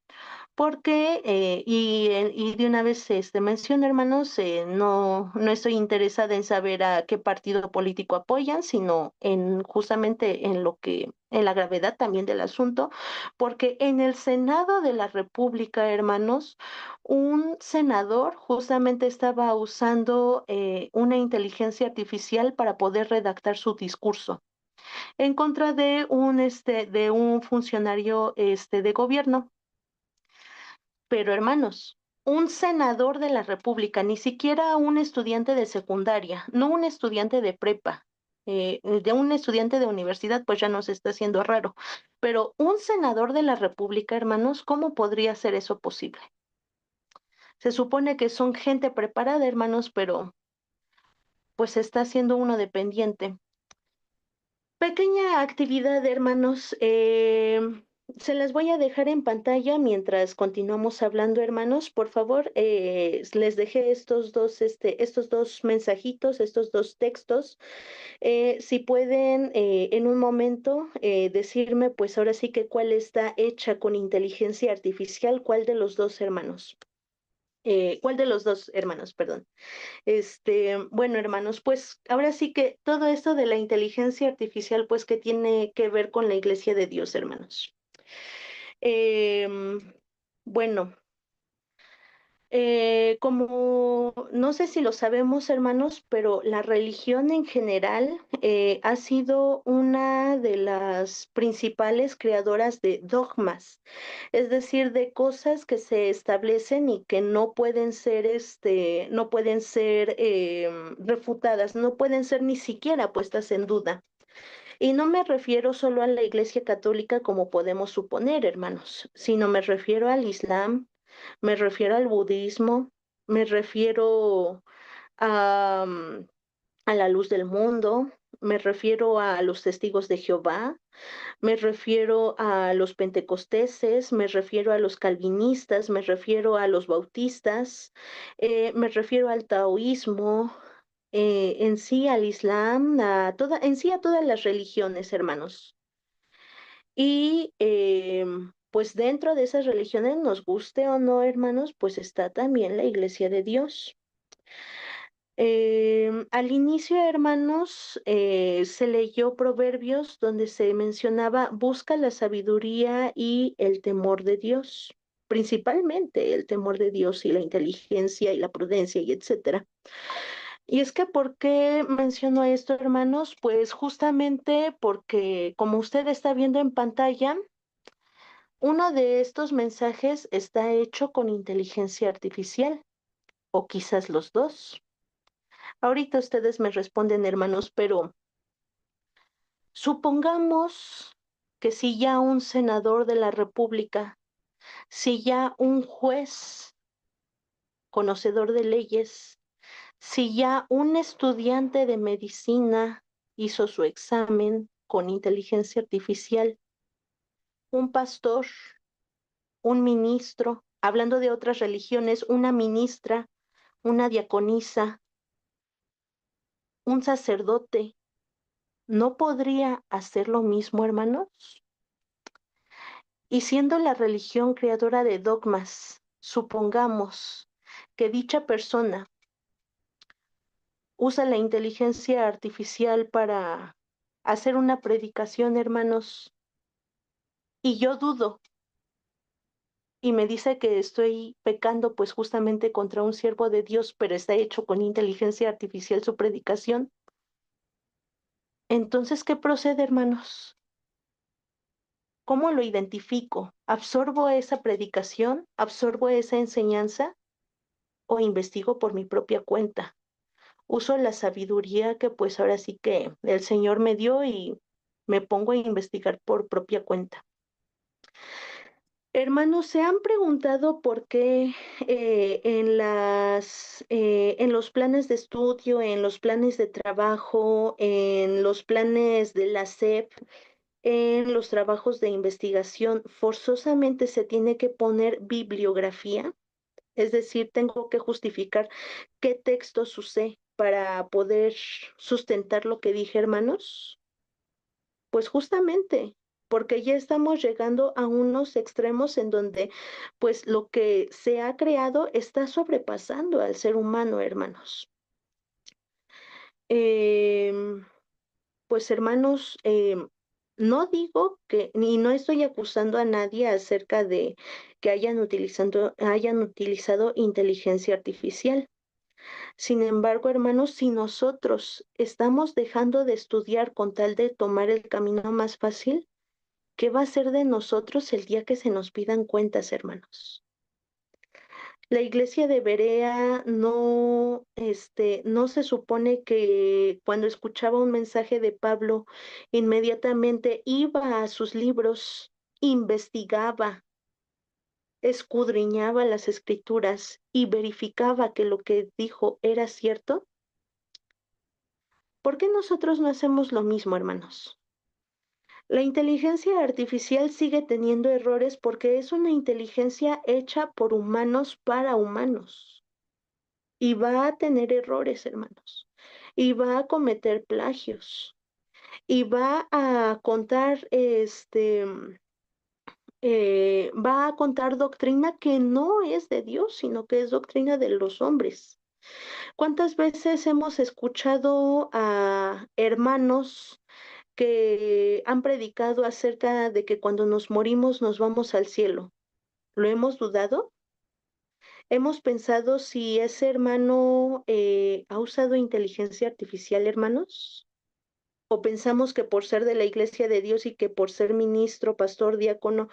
porque, y de una vez menciono, hermanos, no estoy interesada en saber a qué partido político apoyan, sino en justamente en la gravedad también del asunto, porque en el Senado de la República, hermanos, un senador justamente estaba usando una inteligencia artificial para poder redactar su discurso en contra de un funcionario de gobierno. Pero hermanos, un senador de la República, ni siquiera un estudiante de secundaria, no un estudiante de prepa, de un estudiante de universidad, pues ya nos está haciendo raro. Pero un senador de la República, hermanos, ¿cómo podría ser eso posible? Se supone que son gente preparada, hermanos, pero pues está haciendo uno dependiente. Pequeña actividad, hermanos. Se las voy a dejar en pantalla mientras continuamos hablando, hermanos. Por favor, les dejé estos dos mensajitos, estos dos textos. Si pueden en un momento decirme, pues ahora sí que cuál está hecha con inteligencia artificial, cuál de los dos hermanos. ¿Cuál de los dos hermanos, perdón? Bueno, hermanos, pues ahora sí que todo esto de la inteligencia artificial, pues que tiene que ver con la Iglesia de Dios, hermanos. Em, bueno, como no sé si lo sabemos, hermanos, pero la religión en general ha sido una de las principales creadoras de dogmas, es decir, de cosas que se establecen y que no pueden ser refutadas, no pueden ser ni siquiera puestas en duda. Y no me refiero solo a la Iglesia Católica como podemos suponer, hermanos, sino me refiero al Islam, me refiero al budismo, me refiero a, a la luz del mundo, me refiero a los testigos de Jehová, me refiero a los pentecosteses, me refiero a los calvinistas, me refiero a los bautistas, me refiero al taoísmo, en sí al Islam, en sí a todas las religiones, hermanos. Y pues dentro de esas religiones, nos guste o no, hermanos, pues está también la Iglesia de Dios. Al inicio, hermanos, se leyó Proverbios donde se mencionaba, busca la sabiduría y el temor de Dios, principalmente el temor de Dios y la inteligencia y la prudencia y etcétera. Y es que, ¿por qué menciono esto, hermanos? Pues justamente porque, como usted está viendo en pantalla, uno de estos mensajes está hecho con inteligencia artificial, o quizás los dos. Ahorita ustedes me responden, hermanos, pero supongamos que si ya un senador de la República, si ya un juez conocedor de leyes, si ya un estudiante de medicina hizo su examen con inteligencia artificial, un pastor, un ministro, hablando de otras religiones, una ministra, una diaconisa, un sacerdote, ¿no podría hacer lo mismo, hermanos? Y siendo la religión creadora de dogmas, supongamos que dicha persona usa la inteligencia artificial para hacer una predicación, hermanos, y yo dudo, y me dice que estoy pecando pues justamente contra un siervo de Dios, pero está hecho con inteligencia artificial su predicación. Entonces, ¿qué procede, hermanos? ¿Cómo lo identifico? ¿Absorbo esa predicación? ¿Absorbo esa enseñanza? ¿O investigo por mi propia cuenta? Uso la sabiduría que pues ahora sí que el Señor me dio y me pongo a investigar por propia cuenta. Hermanos, ¿se han preguntado por qué en los planes de estudio, en los planes de trabajo, en los planes de la SEP, en los trabajos de investigación, forzosamente se tiene que poner bibliografía? Es decir, tengo que justificar qué textos usé para poder sustentar lo que dije, hermanos. Pues justamente, porque ya estamos llegando a unos extremos en donde pues lo que se ha creado está sobrepasando al ser humano, hermanos. Em, pues hermanos, no digo que, ni no estoy acusando a nadie acerca de que hayan utilizado inteligencia artificial. Sin embargo, hermanos, si nosotros estamos dejando de estudiar con tal de tomar el camino más fácil, ¿qué va a ser de nosotros el día que se nos pidan cuentas, hermanos? La iglesia de Berea no se supone que cuando escuchaba un mensaje de Pablo, inmediatamente iba a sus libros, investigaba, escudriñaba las escrituras y verificaba que lo que dijo era cierto. ¿Por qué nosotros no hacemos lo mismo, hermanos? La inteligencia artificial sigue teniendo errores porque es una inteligencia hecha por humanos para humanos. Y va a tener errores, hermanos. Y va a cometer plagios. Y va a contar, va a contar doctrina que no es de Dios, sino que es doctrina de los hombres. ¿Cuántas veces hemos escuchado a hermanos que han predicado acerca de que cuando nos morimos nos vamos al cielo? ¿Lo hemos dudado? ¿Hemos pensado si ese hermano ha usado inteligencia artificial, hermanos? ¿O pensamos que por ser de la iglesia de Dios y que por ser ministro, pastor, diácono,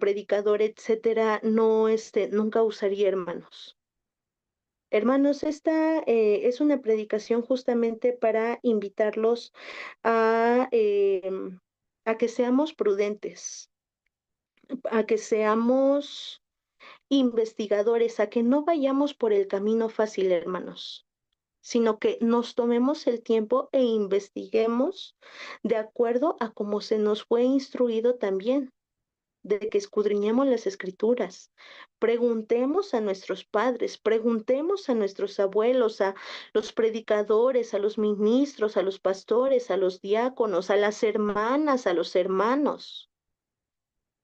predicador, etcétera, no, nunca usaría, hermanos? Hermanos, esta es una predicación justamente para invitarlos a, a que seamos prudentes, a que seamos investigadores, a que no vayamos por el camino fácil, hermanos, sino que nos tomemos el tiempo e investiguemos de acuerdo a cómo se nos fue instruido también, de que escudriñemos las escrituras, preguntemos a nuestros padres, preguntemos a nuestros abuelos, a los predicadores, a los ministros, a los pastores, a los diáconos, a las hermanas, a los hermanos.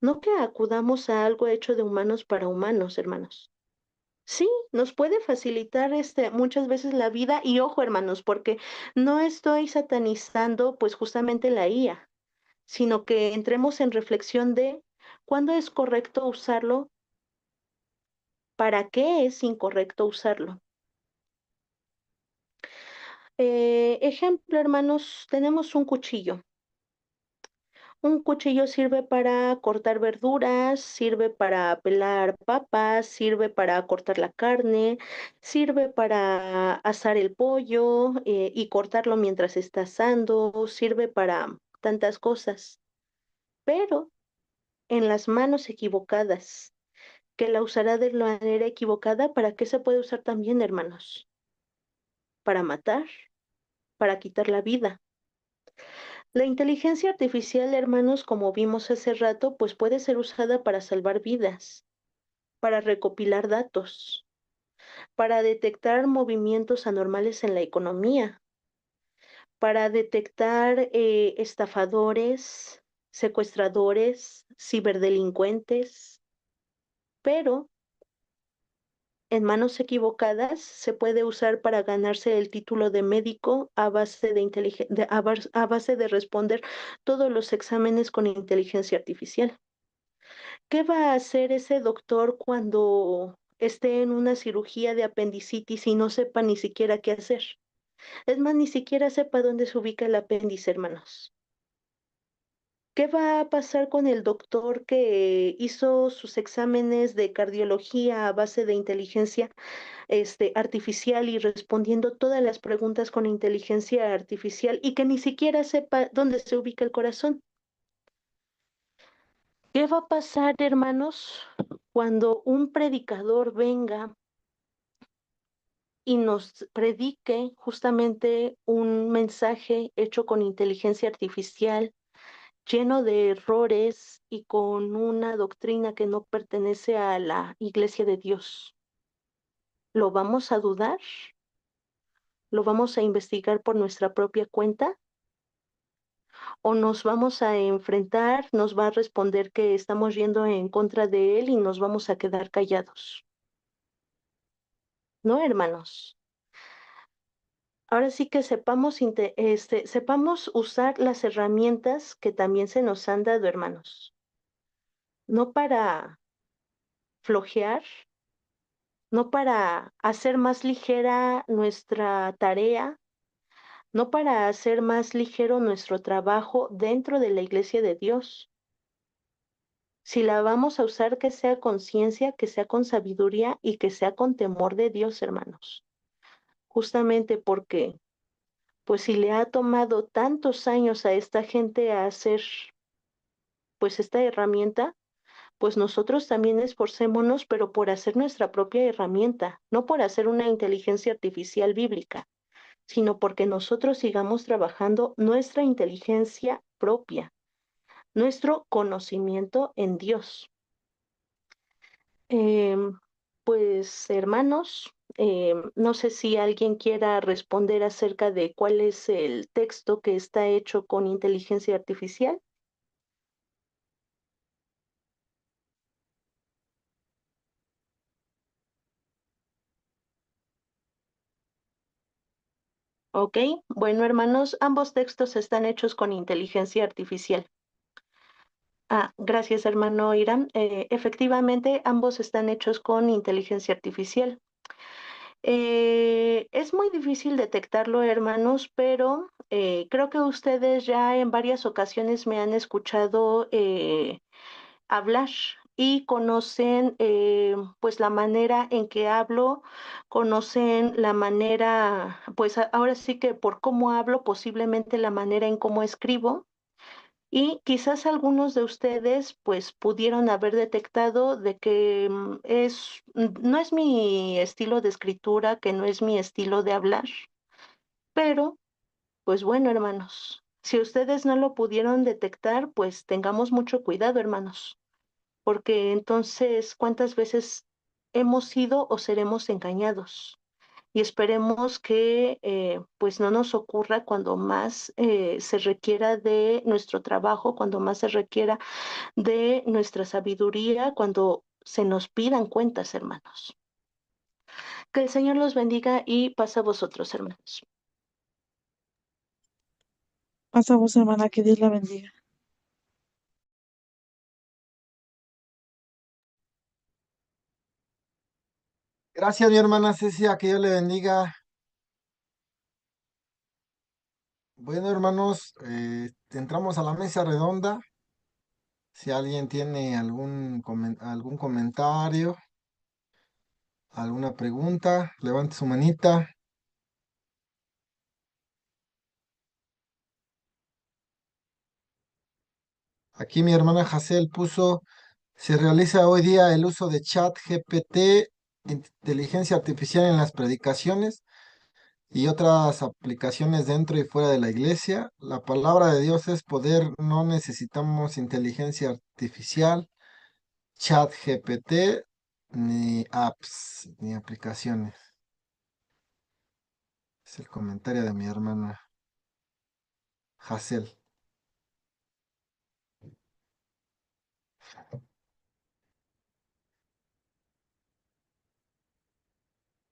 No que acudamos a algo hecho de humanos para humanos, hermanos. Sí, nos puede facilitar muchas veces la vida y ojo, hermanos, porque no estoy satanizando pues justamente la IA, sino que entremos en reflexión de cuándo es correcto usarlo, para qué es incorrecto usarlo. Ejemplo, hermanos, tenemos un cuchillo. Un cuchillo sirve para cortar verduras, sirve para pelar papas, sirve para cortar la carne, sirve para asar el pollo, y cortarlo mientras está asando, sirve para tantas cosas. Pero en las manos equivocadas, que la usará de la manera equivocada, ¿para qué se puede usar también, hermanos? Para matar, para quitar la vida. La inteligencia artificial, hermanos, como vimos hace rato, pues puede ser usada para salvar vidas, para recopilar datos, para detectar movimientos anormales en la economía, para detectar estafadores, secuestradores, ciberdelincuentes, pero en manos equivocadas se puede usar para ganarse el título de médico a base a base de responder todos los exámenes con inteligencia artificial. ¿Qué va a hacer ese doctor cuando esté en una cirugía de apendicitis y no sepa ni siquiera qué hacer? Es más, ni siquiera sepa dónde se ubica el apéndice, hermanos. ¿Qué va a pasar con el doctor que hizo sus exámenes de cardiología a base de inteligencia artificial y respondiendo todas las preguntas con inteligencia artificial y que ni siquiera sepa dónde se ubica el corazón? ¿Qué va a pasar, hermanos, cuando un predicador venga y nos predique justamente un mensaje hecho con inteligencia artificial, lleno de errores y con una doctrina que no pertenece a la iglesia de Dios? ¿Lo vamos a dudar? ¿Lo vamos a investigar por nuestra propia cuenta? ¿O nos vamos a enfrentar, nos va a responder que estamos yendo en contra de él y nos vamos a quedar callados? No, hermanos. Ahora sí que sepamos usar las herramientas que también se nos han dado, hermanos. No para flojear, no para hacer más ligera nuestra tarea, no para hacer más ligero nuestro trabajo dentro de la iglesia de Dios. Si la vamos a usar, que sea con ciencia, que sea con sabiduría y que sea con temor de Dios, hermanos. Justamente porque, pues si le ha tomado tantos años a esta gente a hacer, pues esta herramienta, pues nosotros también esforcémonos, pero por hacer nuestra propia herramienta, no por hacer una inteligencia artificial bíblica, sino porque nosotros sigamos trabajando nuestra inteligencia propia, nuestro conocimiento en Dios. Em, pues hermanos, no sé si alguien quiera responder acerca de cuál es el texto que está hecho con inteligencia artificial. Ok, bueno hermanos, ambos textos están hechos con inteligencia artificial. Ah, gracias hermano Irán. Efectivamente, ambos están hechos con inteligencia artificial. Es muy difícil detectarlo, hermanos, pero creo que ustedes ya en varias ocasiones me han escuchado hablar y conocen pues la manera en que hablo, conocen la manera, pues ahora sí que por cómo hablo, posiblemente la manera en cómo escribo. Y quizás algunos de ustedes pues pudieron haber detectado de que no es mi estilo de escritura, que no es mi estilo de hablar, pero pues bueno, hermanos, si ustedes no lo pudieron detectar, pues tengamos mucho cuidado, hermanos, porque entonces, ¿cuántas veces hemos sido o seremos engañados? Y esperemos que pues no nos ocurra cuando más se requiera de nuestro trabajo, cuando más se requiera de nuestra sabiduría, cuando se nos pidan cuentas, hermanos. Que el Señor los bendiga y pasa a vosotros, hermanos. Pasa vos, hermana, que Dios la bendiga. Gracias, mi hermana Cecia, que Dios le bendiga. Bueno, hermanos, entramos a la mesa redonda. Si alguien tiene algún comentario, alguna pregunta, levante su manita. Aquí mi hermana Hazel puso, se realiza hoy día el uso de chat GPT, inteligencia artificial en las predicaciones y otras aplicaciones dentro y fuera de la iglesia. La palabra de Dios es poder, no necesitamos inteligencia artificial, chat GPT, ni apps, ni aplicaciones. Es el comentario de mi hermana Hazel.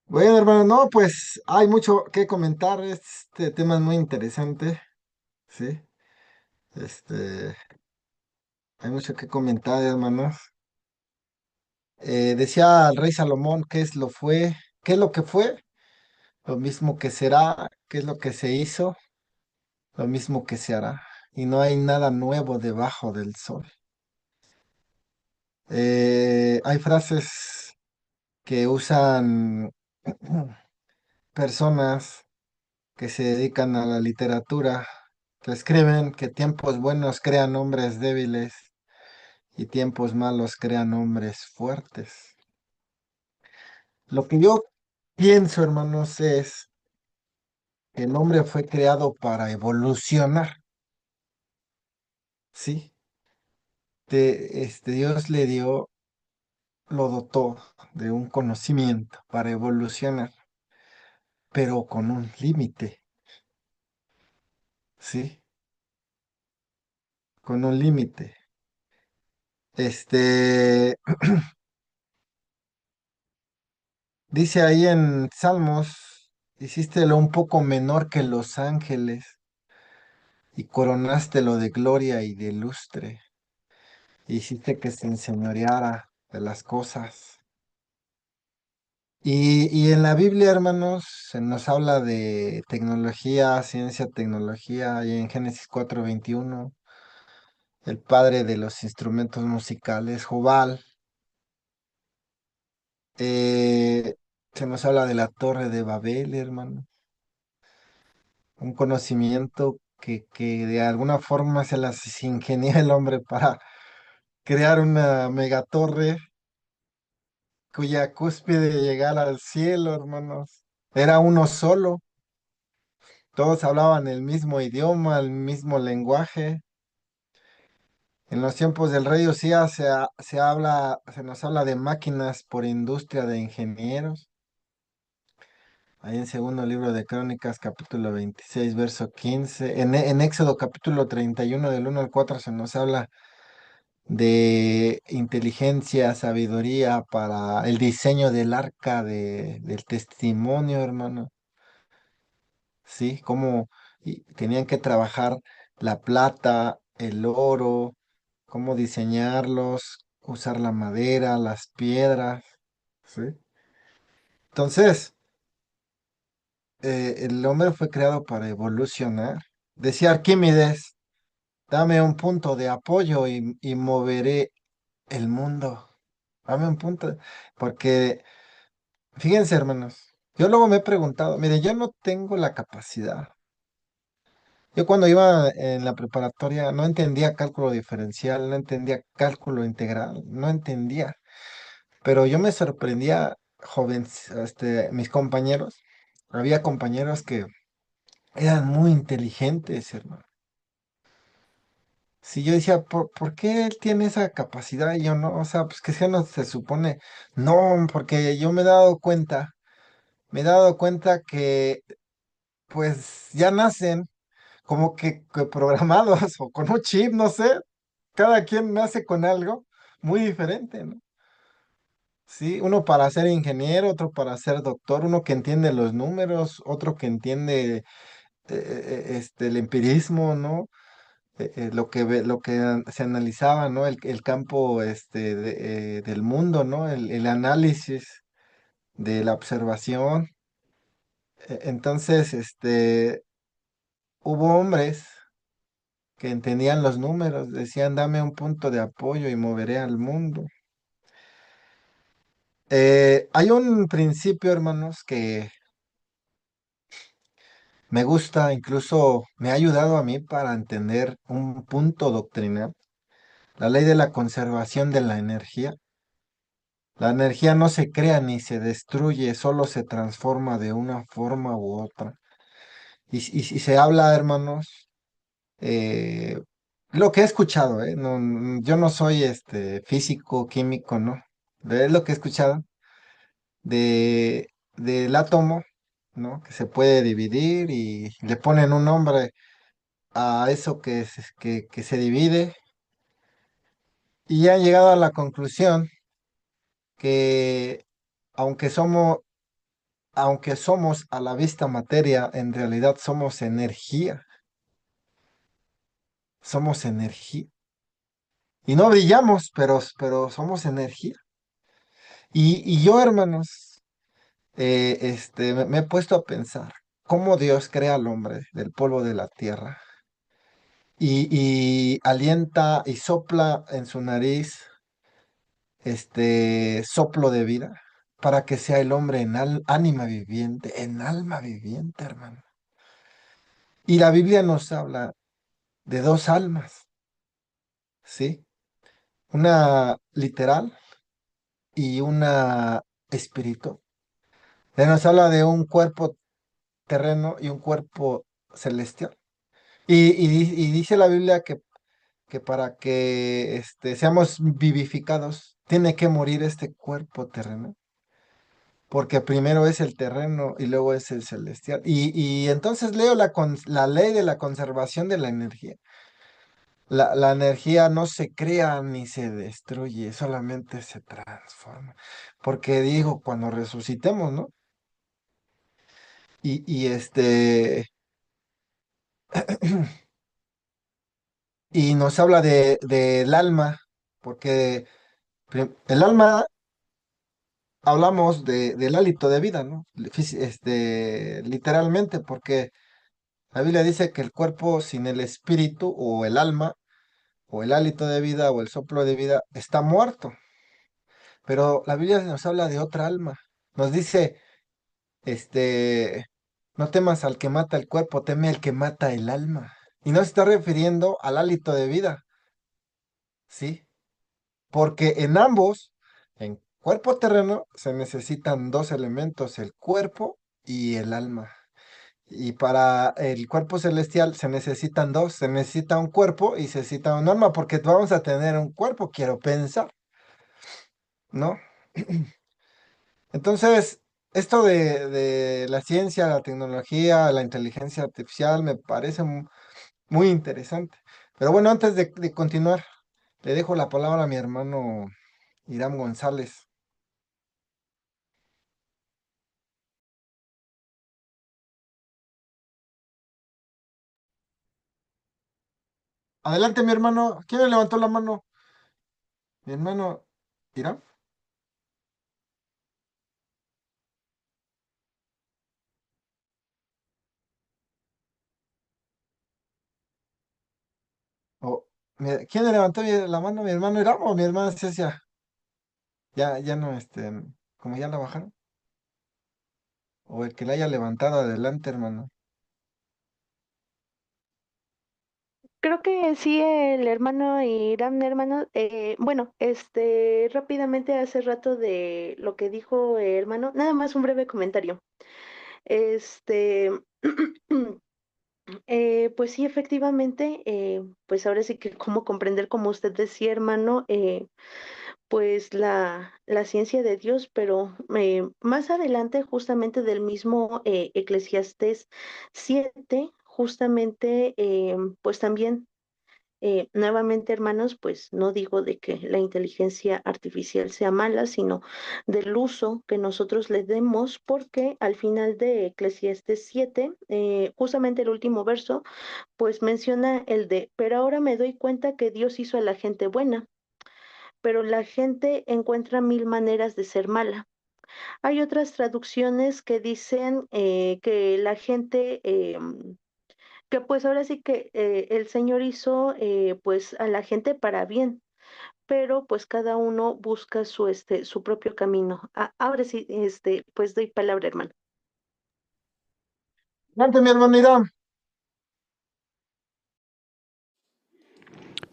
Bueno, hermano, no, pues hay mucho que comentar. Este tema es muy interesante, ¿sí? Este, hay mucho que comentar, hermanos. Decía el rey Salomón, qué es lo que fue, lo mismo que será, qué es lo que se hizo, lo mismo que se hará. Y no hay nada nuevo debajo del sol. Hay frases que usan personas que se dedican a la literatura, que escriben que tiempos buenos crean hombres débiles y tiempos malos crean hombres fuertes. Lo que yo pienso, hermanos, es que el hombre fue creado para evolucionar, ¿sí? Dios le dio, lo dotó de un conocimiento para evolucionar, pero con un límite, ¿sí? Con un límite. Este, Dice ahí en Salmos, hicístelo un poco menor que los ángeles y coronástelo de gloria y de lustre. Hiciste que se enseñoreara de las cosas. Y en la Biblia, hermanos, se nos habla de tecnología, ciencia, tecnología, y en Génesis 4:21, el padre de los instrumentos musicales, Jobal. Eh, Se nos habla de la torre de Babel, hermano. Un conocimiento que de alguna forma se las ingenia el hombre para crear una megatorre cuya cúspide llegara al cielo, hermanos. Era uno solo, todos hablaban el mismo idioma, el mismo lenguaje. En los tiempos del rey Usías se nos habla de máquinas por industria de ingenieros. Ahí en segundo libro de Crónicas, capítulo 26 verso 15. En Éxodo, capítulo 31 del 1 al 4 se nos habla de inteligencia, sabiduría para el diseño del del testimonio, hermano. Sí, cómo tenían que trabajar la plata, el oro, cómo diseñarlos, usar la madera, las piedras. Sí. Entonces, el hombre fue creado para evolucionar. Decía Arquímedes, dame un punto de apoyo y moveré el mundo. Dame un punto, porque fíjense, hermanos, yo luego me he preguntado, mire, yo no tengo la capacidad. Yo cuando iba en la preparatoria no entendía cálculo diferencial, no entendía cálculo integral, no entendía, pero yo me sorprendía, jóvenes, mis compañeros, había compañeros que eran muy inteligentes, hermano. Si yo decía, ¿por qué él tiene esa capacidad y yo no? O sea, pues que si no se supone, no, porque yo me he dado cuenta que pues ya nacen como que programados o con un chip, no sé, cada quien nace con algo muy diferente, ¿no? Sí, uno para ser ingeniero, otro para ser doctor, uno que entiende los números, otro que entiende el empirismo, ¿no? Lo que se analizaba, ¿no? El campo del mundo, ¿no? El análisis de la observación. Entonces, hubo hombres que entendían los números, decían, dame un punto de apoyo y moveré al mundo. Hay un principio, hermanos, que me gusta, incluso me ha ayudado a mí para entender un punto doctrinal, la ley de la conservación de la energía. La energía no se crea ni se destruye, solo se transforma de una forma u otra. Y se habla, hermanos, eh, lo que he escuchado, no, yo no soy físico, químico, ¿no? Es lo que he escuchado de, del átomo, ¿no? Que se puede dividir y le ponen un nombre a eso que se divide y han llegado a la conclusión que aunque somos, aunque somos a la vista materia, en realidad somos energía, somos energía. Y no brillamos, pero somos energía. Y yo, hermanos, me he puesto a pensar cómo Dios crea al hombre del polvo de la tierra y alienta y sopla en su nariz este soplo de vida para que sea el hombre ánima viviente, en alma viviente, hermano. Y la Biblia nos habla de dos almas, ¿sí? Una literal y una espiritual. Nos habla de un cuerpo terreno y un cuerpo celestial. Y dice la Biblia que para que seamos vivificados, tiene que morir este cuerpo terreno, porque primero es el terreno y luego es el celestial. Y entonces leo la ley de la conservación de la energía. La energía no se crea ni se destruye, solamente se transforma. Porque digo, cuando resucitemos, ¿no? Y y nos habla del alma, porque el alma hablamos del hálito de vida, ¿no? Literalmente, porque la Biblia dice que el cuerpo sin el espíritu o el alma o el hálito de vida o el soplo de vida está muerto. Pero la Biblia nos habla de otra alma. Nos dice, este, no temas al que mata el cuerpo, teme al que mata el alma. Y no se está refiriendo al hálito de vida, ¿sí? Porque en ambos, en cuerpo terreno, se necesitan dos elementos, el cuerpo y el alma. Y para el cuerpo celestial se necesitan dos, se necesita un cuerpo y se necesita un alma, porque vamos a tener un cuerpo, quiero pensar, ¿no? Entonces, esto de la ciencia, la tecnología, la inteligencia artificial me parece muy interesante. Pero bueno, antes de continuar, le dejo la palabra a mi hermano Irán González. Adelante, mi hermano. ¿Quién le levantó la mano? Mi hermano Irán. O, ¿quién le levantó la mano? ¿Mi hermano Irán o mi hermana Cecia? Ya no, como ya la bajaron. O el que la haya levantado adelante, hermano. Creo que sí, el hermano Irán, hermano, bueno, rápidamente hace rato de lo que dijo el hermano, nada más un breve comentario. Este, pues sí, efectivamente, pues ahora sí que cómo comprender, como usted decía, hermano, pues la ciencia de Dios, pero más adelante, justamente del mismo Eclesiastés 7, justamente, pues también nuevamente, hermanos, pues no digo de que la inteligencia artificial sea mala, sino del uso que nosotros le demos, porque al final de Eclesiastes 7, justamente el último verso, pues menciona el de, pero ahora me doy cuenta que Dios hizo a la gente buena, pero la gente encuentra mil maneras de ser mala. Hay otras traducciones que dicen que la gente que pues ahora sí que el Señor hizo pues a la gente para bien, pero pues cada uno busca su propio camino. Ahora sí, pues doy palabra, hermano. Adelante, mi hermano Irán.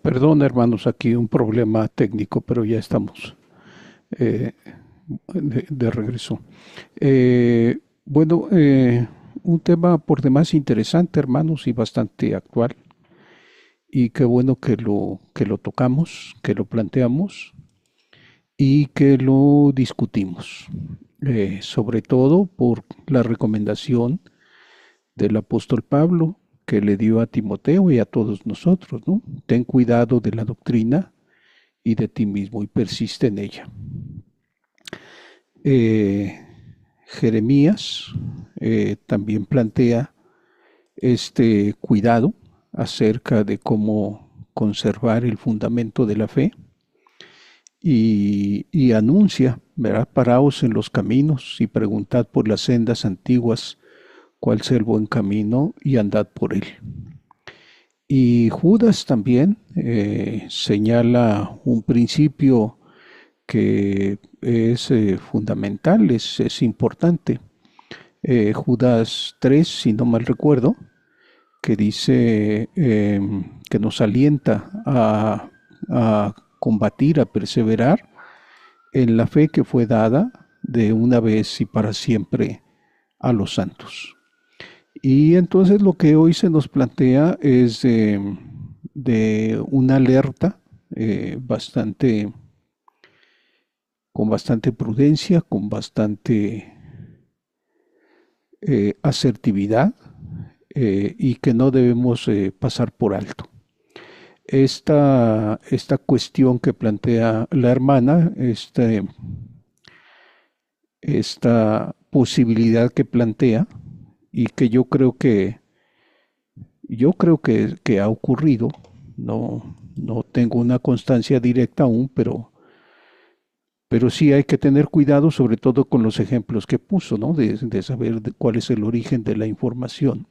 Perdón, hermanos, aquí un problema técnico, pero ya estamos eh, de regreso. Bueno, un tema por demás interesante, hermanos, y bastante actual. Y qué bueno que lo tocamos, que lo planteamos y que lo discutimos. Sobre todo por la recomendación del apóstol Pablo que le dio a Timoteo y a todos nosotros, ¿no? Ten cuidado de la doctrina y de ti mismo y persiste en ella. Eh, Jeremías también plantea este cuidado acerca de cómo conservar el fundamento de la fe y anuncia, ¿verdad? Paraos en los caminos y preguntad por las sendas antiguas cuál sea el buen camino y andad por él. Y Judas también señala un principio que es fundamental, es importante. Judas 3, si no mal recuerdo, que dice que nos alienta a combatir, a perseverar en la fe que fue dada de una vez y para siempre a los santos. Y entonces lo que hoy se nos plantea es de una alerta con bastante prudencia, con bastante asertividad y que no debemos pasar por alto. Esta cuestión que plantea la hermana, esta posibilidad que plantea y que que ha ocurrido, no tengo una constancia directa aún, pero sí hay que tener cuidado, sobre todo con los ejemplos que puso, ¿no? De saber cuál es el origen de la información.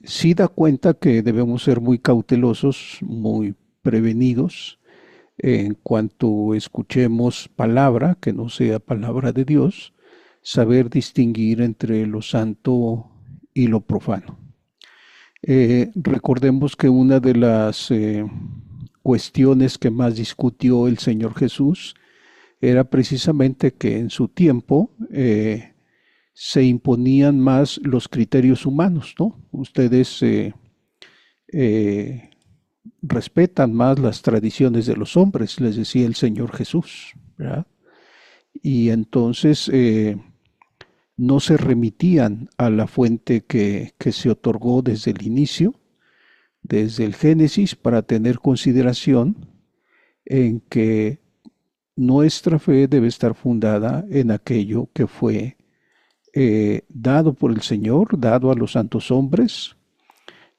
Sí da cuenta que debemos ser muy cautelosos, muy prevenidos en cuanto escuchemos palabra, que no sea palabra de Dios, saber distinguir entre lo santo y lo profano. Recordemos que una de las cuestiones que más discutió el Señor Jesús era precisamente que en su tiempo se imponían más los criterios humanos, ¿no? Ustedes respetan más las tradiciones de los hombres, les decía el Señor Jesús, ¿verdad? Y entonces no se remitían a la fuente que se otorgó desde el inicio, desde el Génesis, para tener consideración en que nuestra fe debe estar fundada en aquello que fue dado por el Señor, dado a los santos hombres,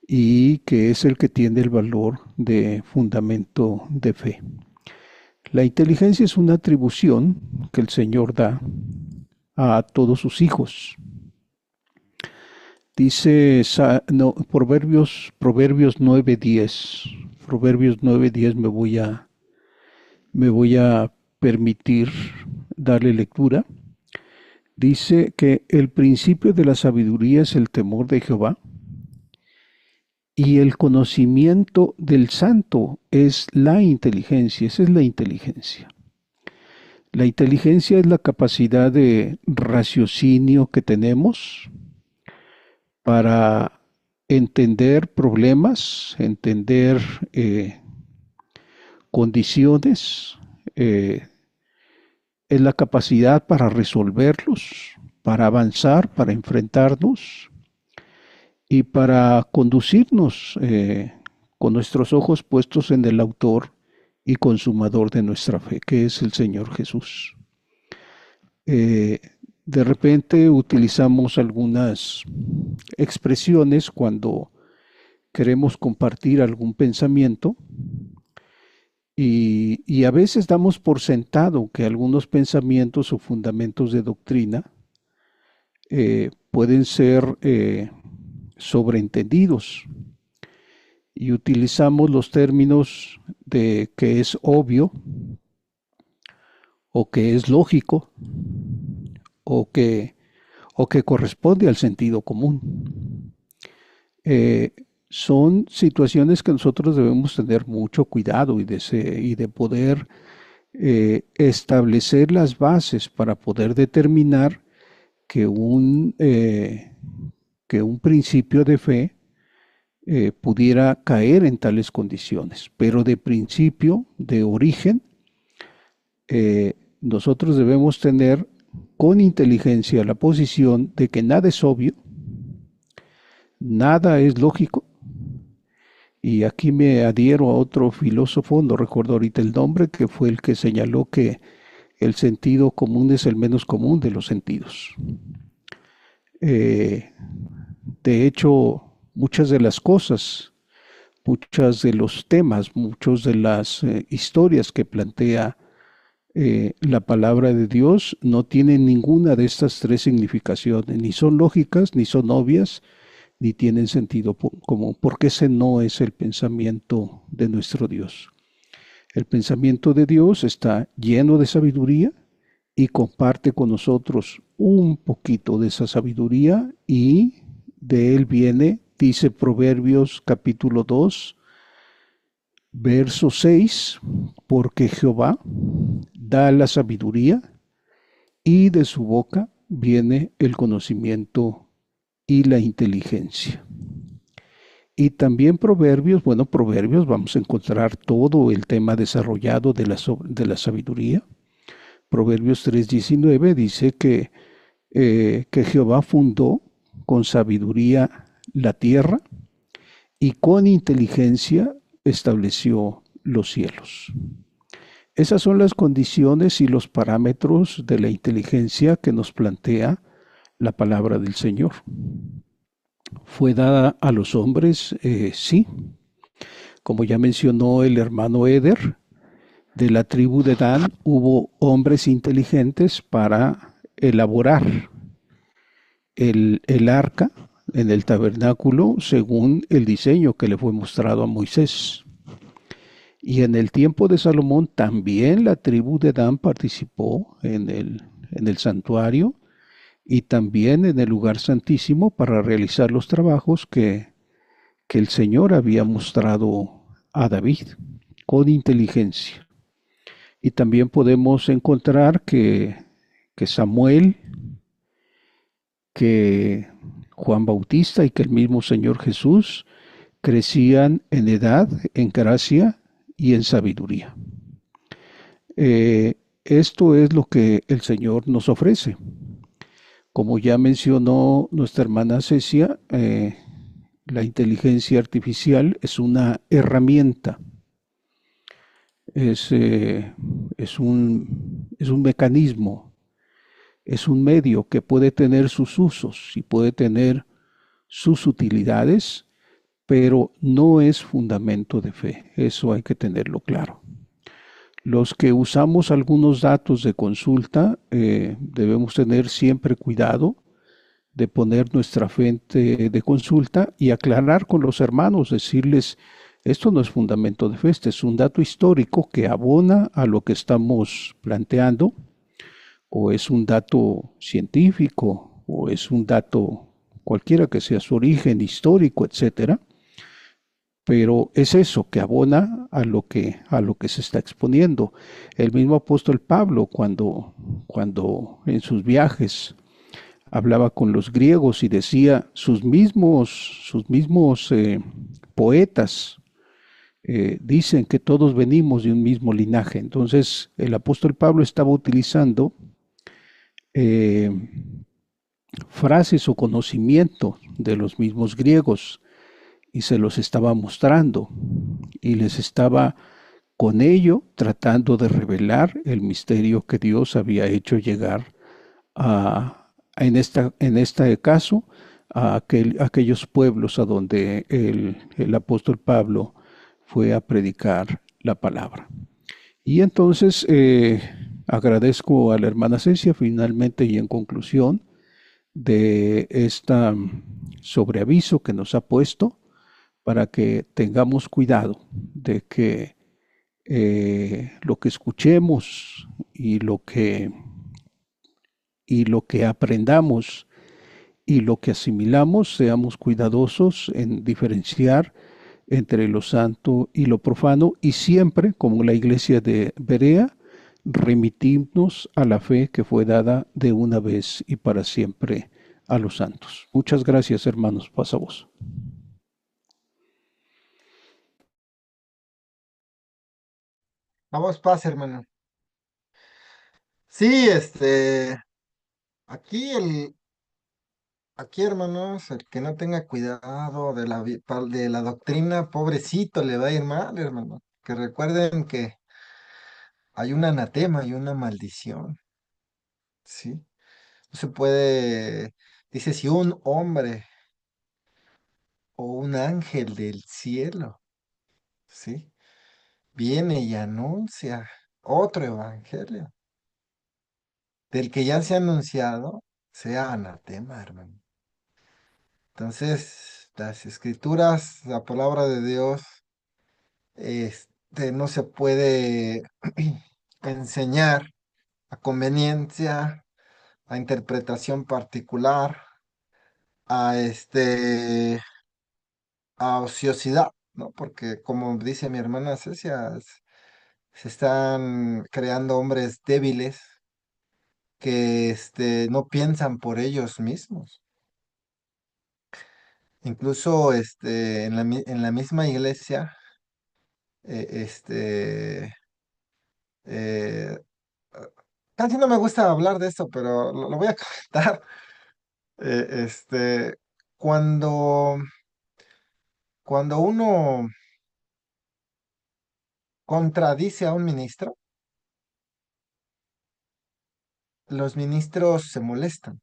y que es el que tiene el valor de fundamento de fe. La inteligencia es una atribución que el Señor da a todos sus hijos. Dice Proverbios 9:10. Proverbios 9:10 me voy a permitir darle lectura. Dice que el principio de la sabiduría es el temor de Jehová y el conocimiento del santo es la inteligencia. Esa es la inteligencia. La inteligencia es la capacidad de raciocinio que tenemos para entender problemas, entender condiciones, es la capacidad para resolverlos, para avanzar, para enfrentarnos y para conducirnos con nuestros ojos puestos en el autor y consumador de nuestra fe, que es el Señor Jesús. De repente utilizamos algunas expresiones cuando queremos compartir algún pensamiento y a veces damos por sentado que algunos pensamientos o fundamentos de doctrina pueden ser sobreentendidos y utilizamos los términos de que es obvio o que es lógico o que corresponde al sentido común. Son situaciones que nosotros debemos tener mucho cuidado y de poder establecer las bases para poder determinar que un principio de fe pudiera caer en tales condiciones. Pero de principio, de origen, nosotros debemos tener con inteligencia la posición de que nada es obvio, nada es lógico. Y aquí me adhiero a otro filósofo, no recuerdo ahorita el nombre, que fue el que señaló que el sentido común es el menos común de los sentidos. De hecho, muchas de las cosas, muchos de los temas, muchas de las historias que plantea la palabra de Dios no tienen ninguna de estas tres significaciones, ni son lógicas, ni son obvias, ni tienen sentido común, porque ese no es el pensamiento de nuestro Dios. El pensamiento de Dios está lleno de sabiduría y comparte con nosotros un poquito de esa sabiduría, y de él viene, dice Proverbios capítulo 2, verso 6, porque Jehová da la sabiduría y de su boca viene el conocimiento y la inteligencia. Y también Proverbios, vamos a encontrar todo el tema desarrollado de la sabiduría. Proverbios 3:19 dice que Jehová fundó con sabiduría la tierra y con inteligencia estableció los cielos. Esas son las condiciones y los parámetros de la inteligencia que nos plantea la palabra del Señor. ¿Fue dada a los hombres? Sí. Como ya mencionó el hermano Eder, de la tribu de Dan hubo hombres inteligentes para elaborar el arca en el tabernáculo según el diseño que le fue mostrado a Moisés. Y en el tiempo de Salomón también la tribu de Dan participó en el santuario y también en el lugar santísimo para realizar los trabajos que el Señor había mostrado a David con inteligencia. Y también podemos encontrar que Samuel, que Juan Bautista y que el mismo Señor Jesús crecían en edad, en gracia y en sabiduría. Esto es lo que el Señor nos ofrece. Como ya mencionó nuestra hermana Cecia, la inteligencia artificial es una herramienta, es un mecanismo, es un medio que puede tener sus usos y puede tener sus utilidades, pero no es fundamento de fe. Eso hay que tenerlo claro. Los que usamos algunos datos de consulta debemos tener siempre cuidado de poner nuestra fuente de consulta y aclarar con los hermanos, decirles, esto no es fundamento de fe, este es un dato histórico que abona a lo que estamos planteando, o es un dato científico, o es un dato cualquiera que sea su origen histórico, etcétera. Pero es eso que abona a lo que se está exponiendo. El mismo apóstol Pablo, cuando en sus viajes hablaba con los griegos y decía, sus mismos poetas dicen que todos venimos de un mismo linaje. Entonces el apóstol Pablo estaba utilizando frases o conocimiento de los mismos griegos, y se los estaba mostrando, y les estaba con ello tratando de revelar el misterio que Dios había hecho llegar en este caso a aquellos pueblos a donde el apóstol Pablo fue a predicar la palabra. Y entonces agradezco a la hermana Cecia finalmente y en conclusión de esta sobreaviso que nos ha puesto para que tengamos cuidado de que lo que escuchemos y lo que aprendamos y lo que asimilamos, seamos cuidadosos en diferenciar entre lo santo y lo profano y siempre, como la iglesia de Berea, remitirnos a la fe que fue dada de una vez y para siempre a los santos. Muchas gracias, hermanos. Pasa vos. Vamos, paz, hermano. Sí, aquí aquí, hermanos, el que no tenga cuidado de de la doctrina, pobrecito, le va a ir mal, hermano. Que recuerden que hay un anatema y una maldición, ¿sí? No se puede, dice, si un hombre o un ángel del cielo, ¿sí? Viene y anuncia otro evangelio, del que ya se ha anunciado, sea anatema, hermano. Entonces, las escrituras, la palabra de Dios, no se puede enseñar a conveniencia, a interpretación particular, a a ociosidad, ¿no? Porque como dice mi hermana Cecia, se están creando hombres débiles que no piensan por ellos mismos. Incluso en la misma iglesia, eh, este, eh, casi no me gusta hablar de esto, pero lo voy a comentar. Eh, este, cuando, cuando uno contradice a un ministro, los ministros se molestan,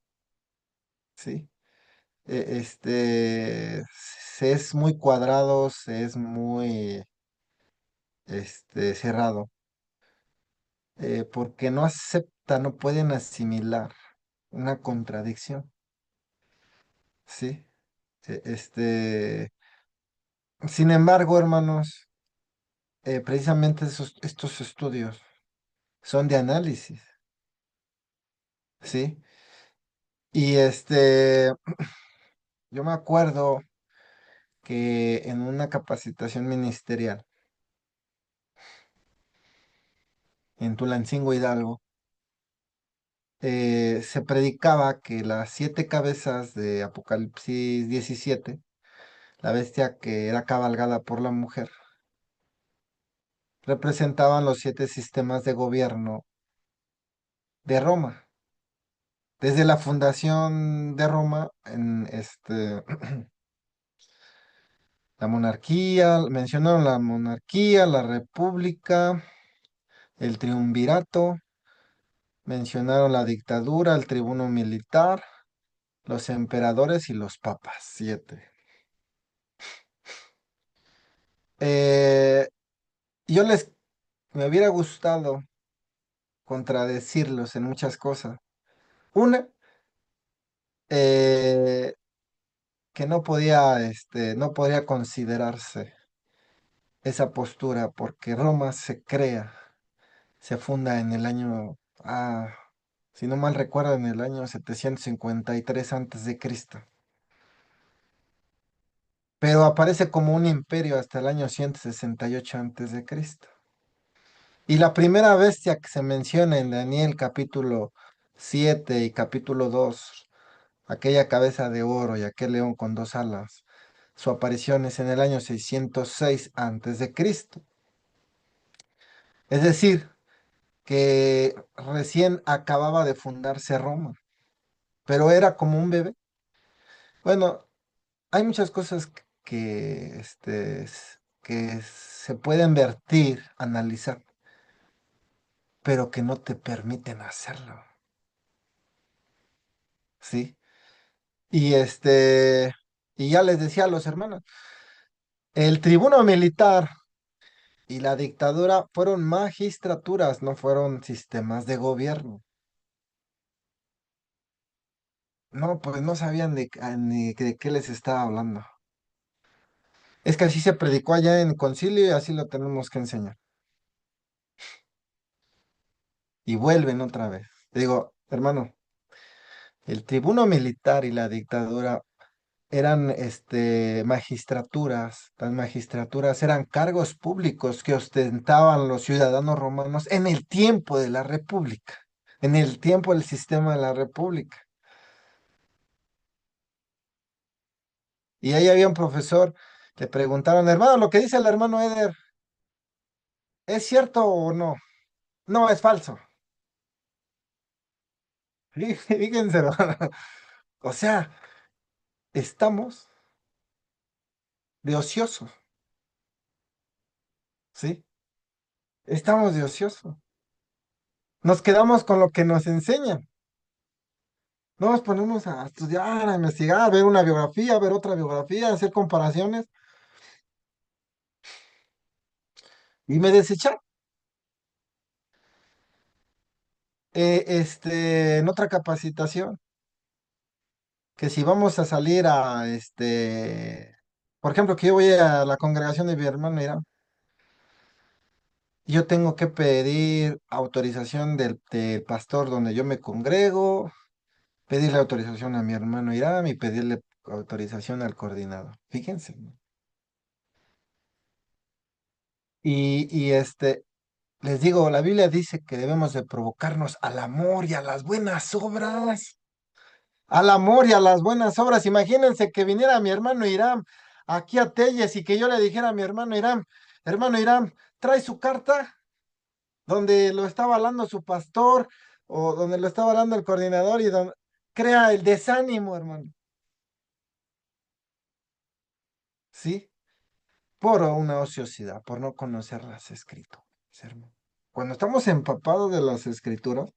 ¿sí? Se es muy cuadrado, se es muy cerrado, porque no aceptan, no pueden asimilar una contradicción, ¿sí? E- Este, Sin embargo, hermanos, precisamente estos estudios son de análisis, ¿sí? Y yo me acuerdo que en una capacitación ministerial en Tulancingo Hidalgo, se predicaba que las 7 cabezas de Apocalipsis 17, la bestia que era cabalgada por la mujer, representaban los 7 sistemas de gobierno de Roma. Desde la fundación de Roma, en la monarquía, mencionaron la monarquía, la república, el triunvirato, mencionaron la dictadura, el tribuno militar, los emperadores y los papas, 7. Eh, yo me hubiera gustado contradecirlos en muchas cosas. Una, eh, que no podría considerarse esa postura porque Roma se crea, se funda en el año, si no mal recuerdo, en el año 753 antes de Cristo, pero aparece como un imperio hasta el año 168 antes de Cristo. Y la primera bestia que se menciona en Daniel capítulo 7 y capítulo 2, aquella cabeza de oro y aquel león con 2 alas, su aparición es en el año 606 antes de Cristo. Es decir, que recién acababa de fundarse Roma, pero era como un bebé. Bueno, hay muchas cosas que se pueden vertir, analizar, pero que no te permiten hacerlo, ¿sí? Y y ya les decía a los hermanos, el tribuno militar y la dictadura fueron magistraturas, no fueron sistemas de gobierno. No, pues no sabían ni de qué les estaba hablando. Es que así se predicó allá en concilio y así lo tenemos que enseñar. Y vuelven otra vez. Digo, hermano, el tribuno militar y la dictadura eran magistraturas. Las magistraturas eran cargos públicos que ostentaban los ciudadanos romanos en el tiempo de la República, en el tiempo del sistema de la República. Y ahí había un profesor, le preguntaron, hermano, lo que dice el hermano Eder, ¿es cierto o no? No, es falso. Fíjense, hermano. O sea, estamos de ociosos, ¿sí? Estamos de ociosos. Nos quedamos con lo que nos enseñan. No nos ponemos a estudiar, a investigar, a ver una biografía, a ver otra biografía, a hacer comparaciones. Y me desecharon. En otra capacitación, que si vamos a salir por ejemplo, que yo voy a la congregación de mi hermano Irán, yo tengo que pedir autorización del pastor donde yo me congrego, pedirle autorización a mi hermano Irán y pedirle autorización al coordinador. Fíjense, ¿no? Y les digo, la Biblia dice que debemos de provocarnos al amor y a las buenas obras. Al amor y a las buenas obras. Imagínense que viniera mi hermano Irán aquí a Telles y que yo le dijera a mi hermano Irán, trae su carta donde lo está avalando su pastor o donde lo está avalando el coordinador y donde crea el desánimo, hermano. ¿Sí? Por una ociosidad, por no conocer las escrituras, hermano. Cuando estamos empapados de las escrituras,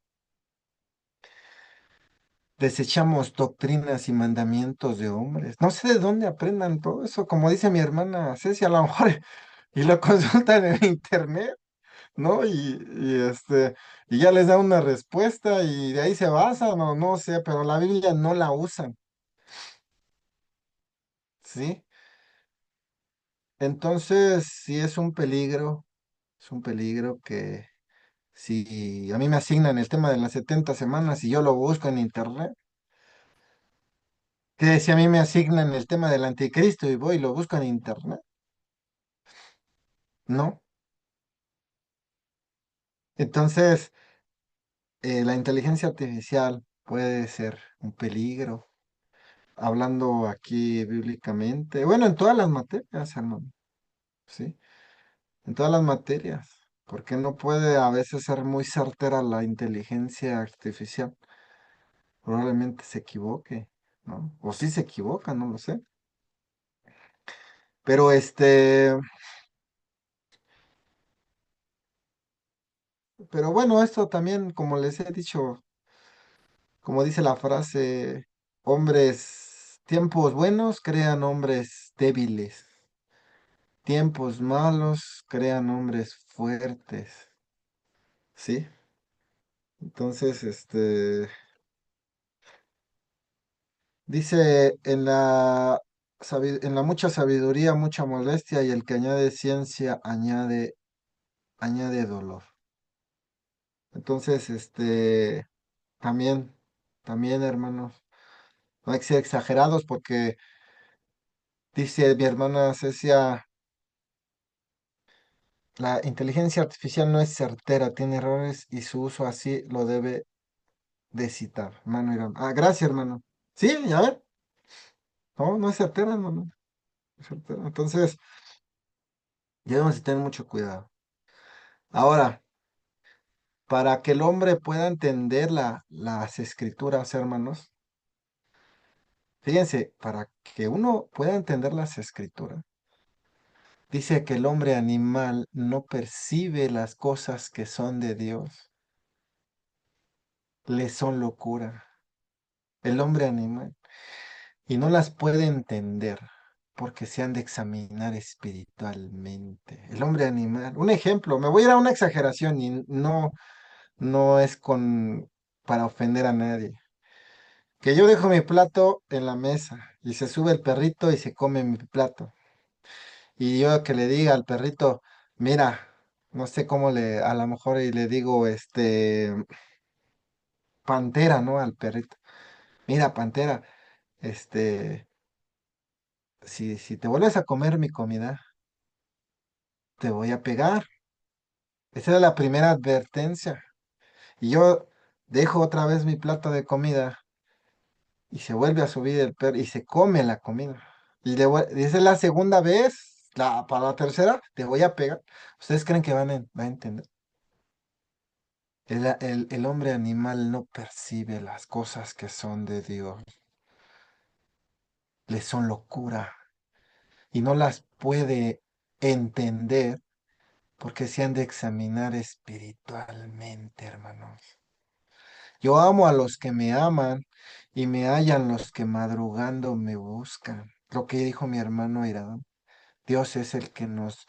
desechamos doctrinas y mandamientos de hombres. No sé de dónde aprendan todo eso, como dice mi hermana Ceci, a lo mejor y lo consultan en internet, ¿no? Y ya les da una respuesta y de ahí se basan, o no sé, pero la Biblia no la usan, ¿sí? Entonces, sí es un peligro que si a mí me asignan el tema de las 70 semanas y yo lo busco en internet, que si a mí me asignan el tema del anticristo y voy y lo busco en internet, ¿no? Entonces, la inteligencia artificial puede ser un peligro, hablando aquí bíblicamente, bueno, en todas las materias, hermano, ¿sí? En todas las materias, porque no puede a veces ser muy certera la inteligencia artificial, probablemente se equivoque, ¿no? O sí se equivoca, no lo sé. Pero pero bueno, esto también, como les he dicho, como dice la frase, hombres, tiempos buenos crean hombres débiles, tiempos malos crean hombres fuertes, ¿sí? Entonces, dice en la mucha sabiduría, mucha molestia, y el que añade ciencia añade dolor. Entonces, también, también, hermanos, no hay que ser exagerados porque dice mi hermana Cecia, la inteligencia artificial no es certera, tiene errores y su uso así lo debe de citar. Hermano Irán. Ah, gracias, hermano. Sí, ya ver. No, no es certera, hermano. No es certera. Entonces, debemos de tener mucho cuidado. Ahora, para que el hombre pueda entender las escrituras, hermanos, fíjense, para que uno pueda entender las escrituras, dice que el hombre animal no percibe las cosas que son de Dios, le son locura. El hombre animal. Y no las puede entender porque se han de examinar espiritualmente. El hombre animal. Un ejemplo, me voy a ir a una exageración y no es para ofender a nadie. Que yo dejo mi plato en la mesa y se sube el perrito y se come mi plato. Y yo que le diga al perrito, mira, no sé cómo a lo mejor y le digo, pantera, ¿no? Al perrito. Mira, pantera, este, si te vuelves a comer mi comida, te voy a pegar. Esa es la primera advertencia. Y yo dejo otra vez mi plato de comida y se vuelve a subir el perro y se come la comida. Y esa es la segunda vez, para la tercera, te voy a pegar. ¿Ustedes creen que va a entender? El hombre animal no percibe las cosas que son de Dios, le son locura y no las puede entender porque se han de examinar espiritualmente, hermanos. Yo amo a los que me aman y me hallan los que madrugando me buscan. Lo que dijo mi hermano Irán, Dios es el que nos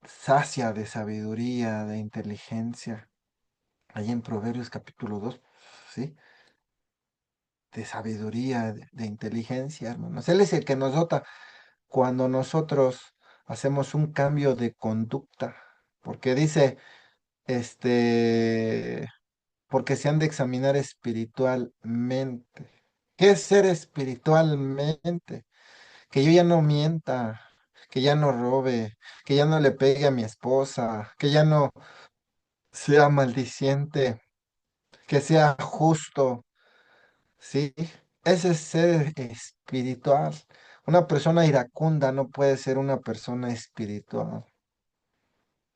sacia de sabiduría, de inteligencia. Ahí en Proverbios capítulo 2, ¿sí? De sabiduría, de inteligencia, hermanos. Él es el que nos dota cuando nosotros hacemos un cambio de conducta, porque dice, este, porque se han de examinar espiritualmente. ¿Qué es ser espiritualmente? Que yo ya no mienta, que ya no robe, que ya no le pegue a mi esposa, que ya no sea maldiciente, que sea justo, ¿sí? Ese es ser espiritual. Una persona iracunda no puede ser una persona espiritual,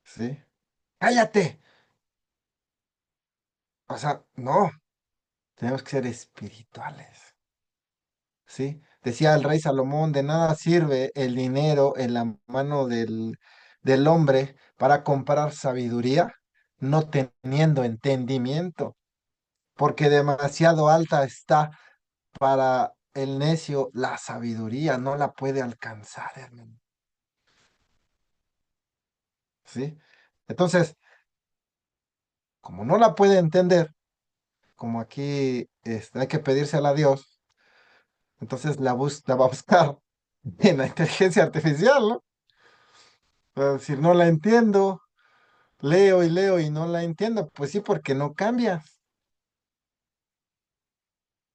¿sí? ¡Cállate! O sea, no, tenemos que ser espirituales, ¿sí? Decía el rey Salomón, de nada sirve el dinero en la mano del hombre para comprar sabiduría, no teniendo entendimiento, porque demasiado alta está para el necio la sabiduría, no la puede alcanzar, hermano. ¿Sí? Entonces, como no la puede entender, como aquí hay que pedírsela a Dios, entonces la va a buscar en la inteligencia artificial, ¿no? Va a decir, no la entiendo, leo y no la entiendo. Pues sí, porque no cambia,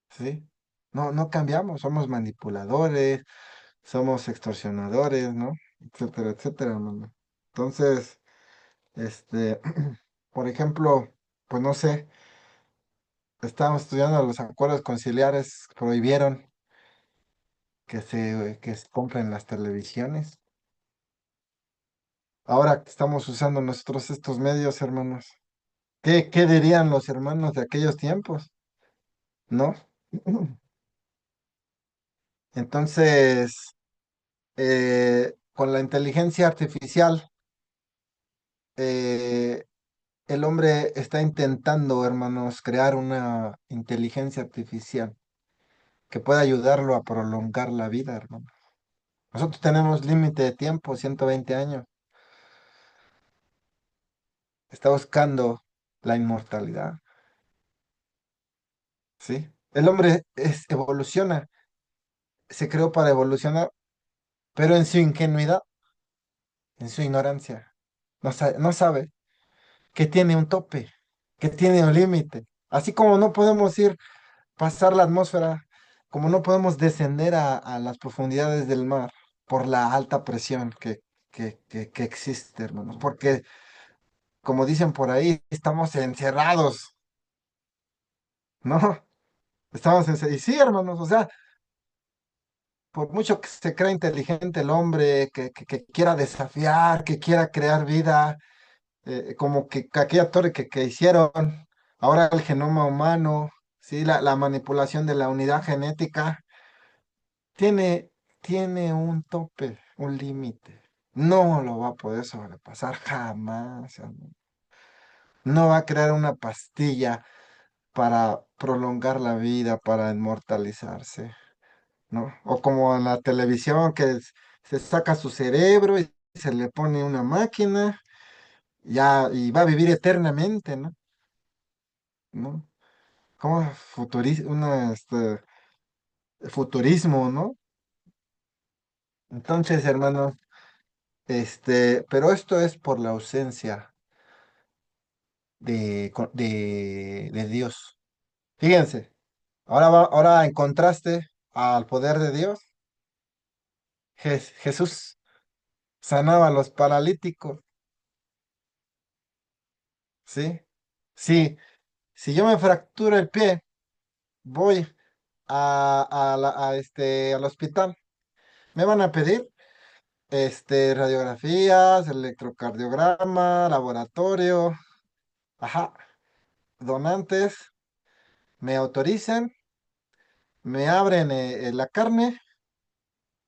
¿sí? No, no cambiamos, somos manipuladores, somos extorsionadores, ¿no? Etcétera, etcétera, hermano. Entonces, este, por ejemplo, pues no sé, estábamos estudiando los acuerdos conciliares, prohibieron que se compren las televisiones. Ahora que estamos usando nosotros estos medios, hermanos, ¿qué dirían los hermanos de aquellos tiempos? ¿No? Entonces, con la inteligencia artificial, eh, el hombre está intentando, hermanos, crear una inteligencia artificial que pueda ayudarlo a prolongar la vida, hermano. Nosotros tenemos límite de tiempo, 120 años. Está buscando la inmortalidad, ¿sí? El hombre evoluciona, se creó para evolucionar, pero en su ingenuidad, en su ignorancia, no sabe que tiene un tope, que tiene un límite. Así como no podemos pasar la atmósfera, como no podemos descender a las profundidades del mar por la alta presión que existe, hermanos. Porque, como dicen por ahí, estamos encerrados, ¿no? Estamos encerrados. Y sí, hermanos, o sea, por mucho que se crea inteligente el hombre, que quiera desafiar, que quiera crear vida, como que aquella torre que hicieron, ahora el genoma humano, ¿sí? La manipulación de la unidad genética, tiene, tiene un tope, un límite. No lo va a poder sobrepasar jamás, hermano. No va a crear una pastilla para prolongar la vida, para inmortalizarse, ¿no? O como en la televisión se saca su cerebro y se le pone una máquina, ya, y va a vivir eternamente, ¿no? ¿No? como futurismo, ¿no? Entonces, hermanos, pero esto es por la ausencia de Dios. Fíjense, ahora en contraste al poder de Dios, Jesús sanaba a los paralíticos, ¿sí? Sí, si yo me fracturo el pie, voy al hospital. Me van a pedir radiografías, electrocardiograma, laboratorio, ajá, donantes, me autorizan, me abren la carne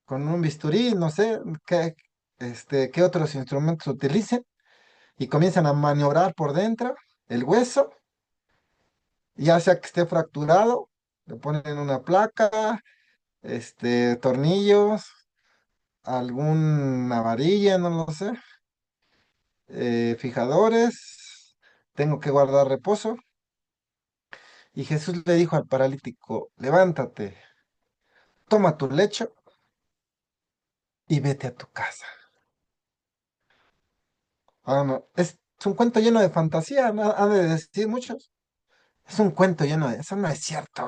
con un bisturí, no sé qué otros instrumentos utilicen, y comienzan a maniobrar por dentro el hueso, ya sea que esté fracturado, le ponen una placa, tornillos, alguna varilla, no lo sé, fijadores, tengo que guardar reposo. Y Jesús le dijo al paralítico, levántate, toma tu lecho y vete a tu casa. Ah, no, es un cuento lleno de fantasía, han de decir muchos. Es un cuento lleno de... Eso no es cierto.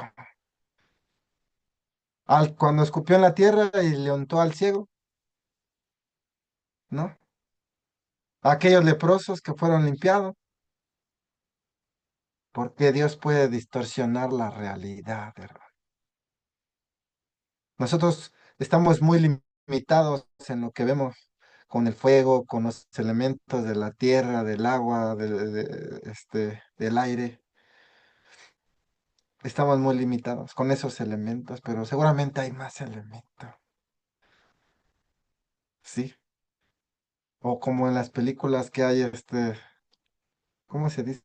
Cuando escupió en la tierra y le untó al ciego, ¿no? Aquellos leprosos que fueron limpiados, porque Dios puede distorsionar la realidad, hermano. Nosotros estamos muy limitados en lo que vemos con el fuego, con los elementos de la tierra, del agua, del aire. Estamos muy limitados con esos elementos, pero seguramente hay más elementos, ¿sí? O como en las películas que hay, ¿cómo se dice?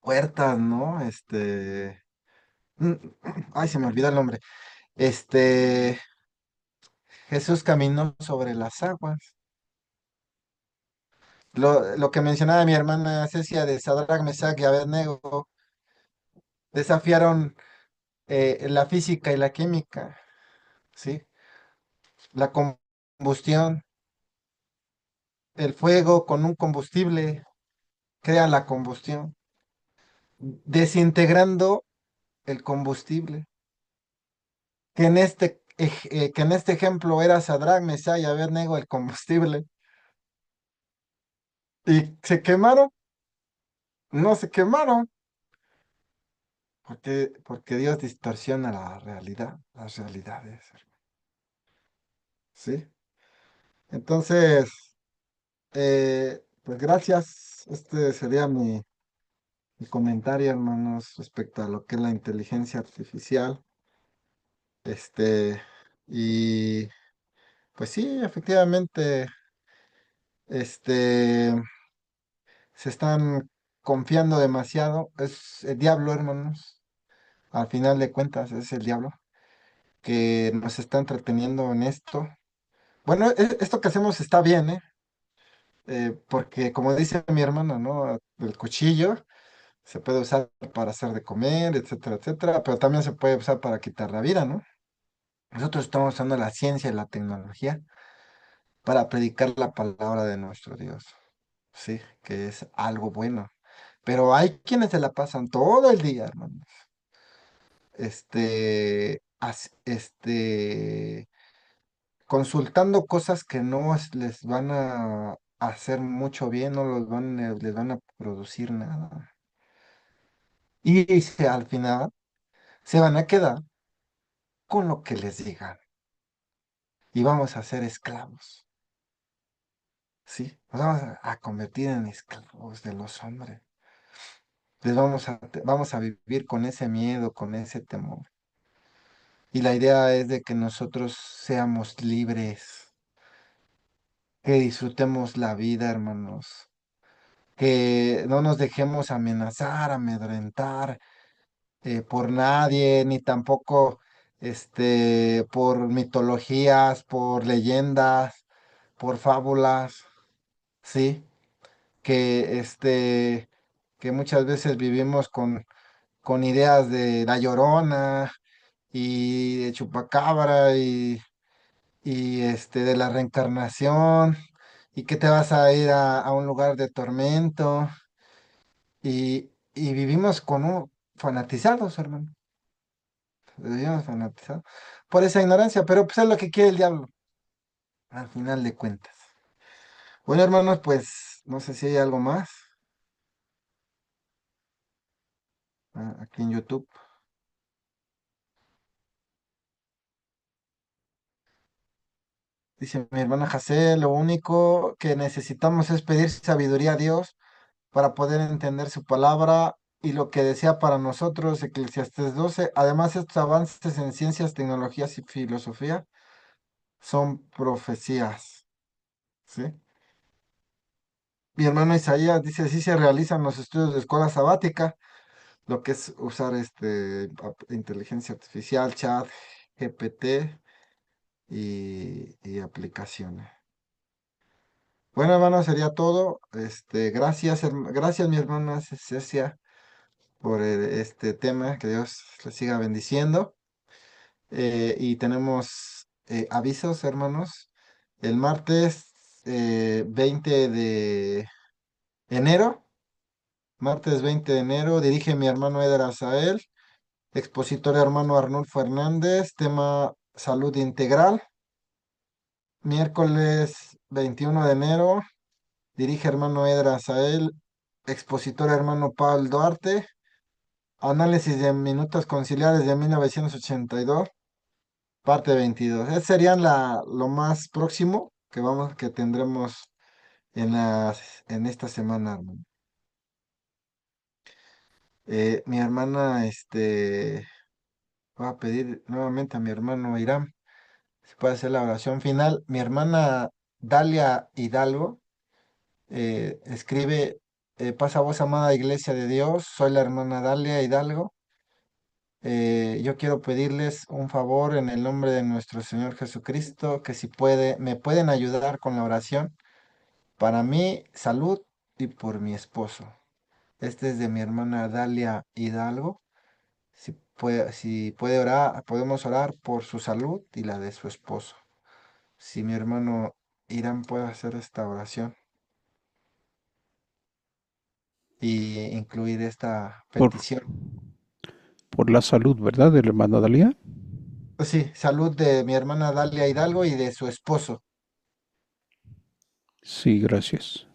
Huertas, ¿no? Mm, ay, se me olvida el nombre. Este, Jesús caminó sobre las aguas. Lo que mencionaba mi hermana Cecia de Sadrach, Mesach y Abednego, desafiaron la física y la química, ¿sí? La combustión, el fuego con un combustible crea la combustión, desintegrando el combustible, que en este ejemplo era Sadrach, Mesach y Abednego el combustible, y se quemaron, no se quemaron, porque Dios distorsiona la realidad, las realidades, ¿sí? Entonces, pues gracias. Este sería mi comentario, hermanos, respecto a lo que es la inteligencia artificial. Este, y pues sí, efectivamente, este, se están confiando demasiado. Es el diablo, hermanos. Al final de cuentas, es el diablo que nos está entreteniendo en esto. Bueno, esto que hacemos está bien, ¿eh? Porque como dice mi hermano, ¿no? El cuchillo se puede usar para hacer de comer, etcétera, etcétera, pero también se puede usar para quitar la vida, ¿no? Nosotros estamos usando la ciencia y la tecnología para predicar la palabra de nuestro Dios, sí, que es algo bueno. Pero hay quienes se la pasan todo el día, hermanos, consultando cosas que no les van a hacer mucho bien, no les van a producir nada. Y al final se van a quedar con lo que les digan y vamos a ser esclavos, ¿sí? Nos vamos a convertir en esclavos de los hombres. Vamos a vivir con ese miedo, con ese temor. Y la idea es de que nosotros seamos libres, que disfrutemos la vida, hermanos, que no nos dejemos amenazar, amedrentar por nadie, ni tampoco por mitologías, por leyendas, por fábulas, ¿sí? Que que muchas veces vivimos con ideas de La Llorona y de Chupacabra y de la reencarnación y que te vas a ir a un lugar de tormento y vivimos fanatizados, hermano. Vivimos fanatizados por esa ignorancia, pero pues es lo que quiere el diablo, al final de cuentas. Bueno, hermanos, pues no sé si hay algo más aquí en YouTube. Dice mi hermana Jacé, lo único que necesitamos es pedir sabiduría a Dios para poder entender su palabra y lo que desea para nosotros, Eclesiastés 12. Además, estos avances en ciencias, tecnologías y filosofía son profecías, ¿sí? Mi hermano Isaías dice, así se realizan los estudios de escuela sabática, lo que es usar inteligencia artificial, chat, GPT y aplicaciones. Bueno, hermano, sería todo. Gracias, gracias, mi hermana Cecia, por este tema. Que Dios le siga bendiciendo. Y tenemos avisos, hermanos. El martes 20 de enero, martes 20 de enero, dirige mi hermano Eder Azael, expositor hermano Arnulfo Hernández, tema salud integral. Miércoles 21 de enero, dirige hermano Eder Azael, expositor hermano Paul Duarte, análisis de minutos conciliares de 1982, parte 22. Esos serían lo más próximo que tendremos en esta semana, hermano. Mi hermana, voy a pedir nuevamente a mi hermano Irán si puede hacer la oración final. Mi hermana Dalia Hidalgo escribe, pasa voz, amada Iglesia de Dios, soy la hermana Dalia Hidalgo. Yo quiero pedirles un favor en el nombre de nuestro Señor Jesucristo, que si me pueden ayudar con la oración para mi salud y por mi esposo. Este es de mi hermana Dalia Hidalgo. Si puede orar, podemos orar por su salud y la de su esposo. Si mi hermano Irán puede hacer esta oración y incluir esta Por, petición. por la salud, ¿verdad? De la hermana Dalia. Pues sí, salud de mi hermana Dalia Hidalgo y de su esposo. Sí, gracias.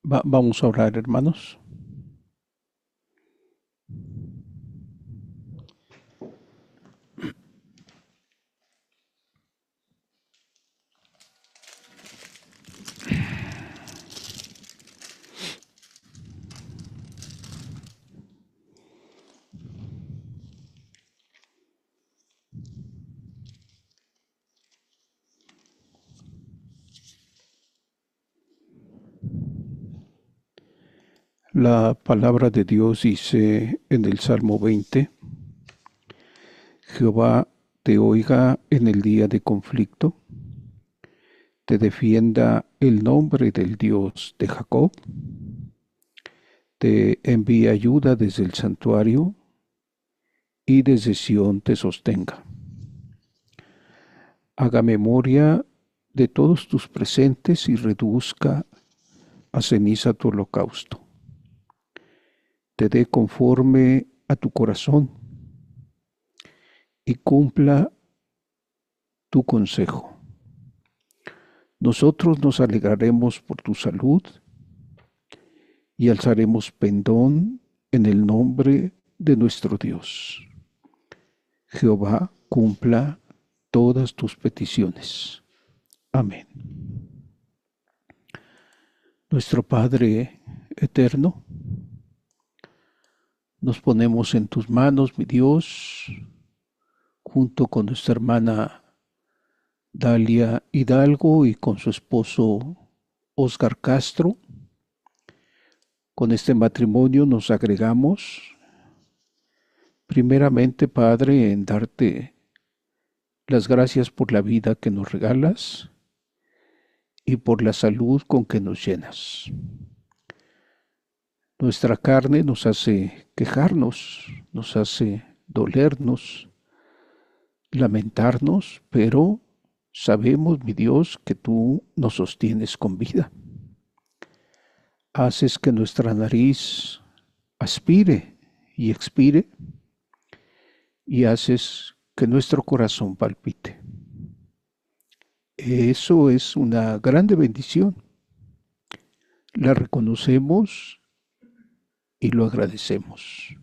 Vamos a orar, hermanos. La palabra de Dios dice en el Salmo 20, Jehová te oiga en el día de conflicto, te defienda el nombre del Dios de Jacob, te envíe ayuda desde el santuario y desde Sión te sostenga. Haga memoria de todos tus presentes y reduzca a ceniza tu holocausto. Te dé conforme a tu corazón y cumpla tu consejo. Nosotros nos alegraremos por tu salud y alzaremos pendón en el nombre de nuestro Dios. Jehová cumpla todas tus peticiones. Amén. Nuestro Padre eterno, nos ponemos en tus manos, mi Dios, junto con nuestra hermana Dalia Hidalgo y con su esposo Oscar Castro. Con este matrimonio nos agregamos, primeramente, Padre, en darte las gracias por la vida que nos regalas y por la salud con que nos llenas. Nuestra carne nos hace quejarnos, nos hace dolernos, lamentarnos, pero sabemos, mi Dios, que tú nos sostienes con vida. Haces que nuestra nariz aspire y expire y haces que nuestro corazón palpite. Eso es una grande bendición. La reconocemos y lo agradecemos.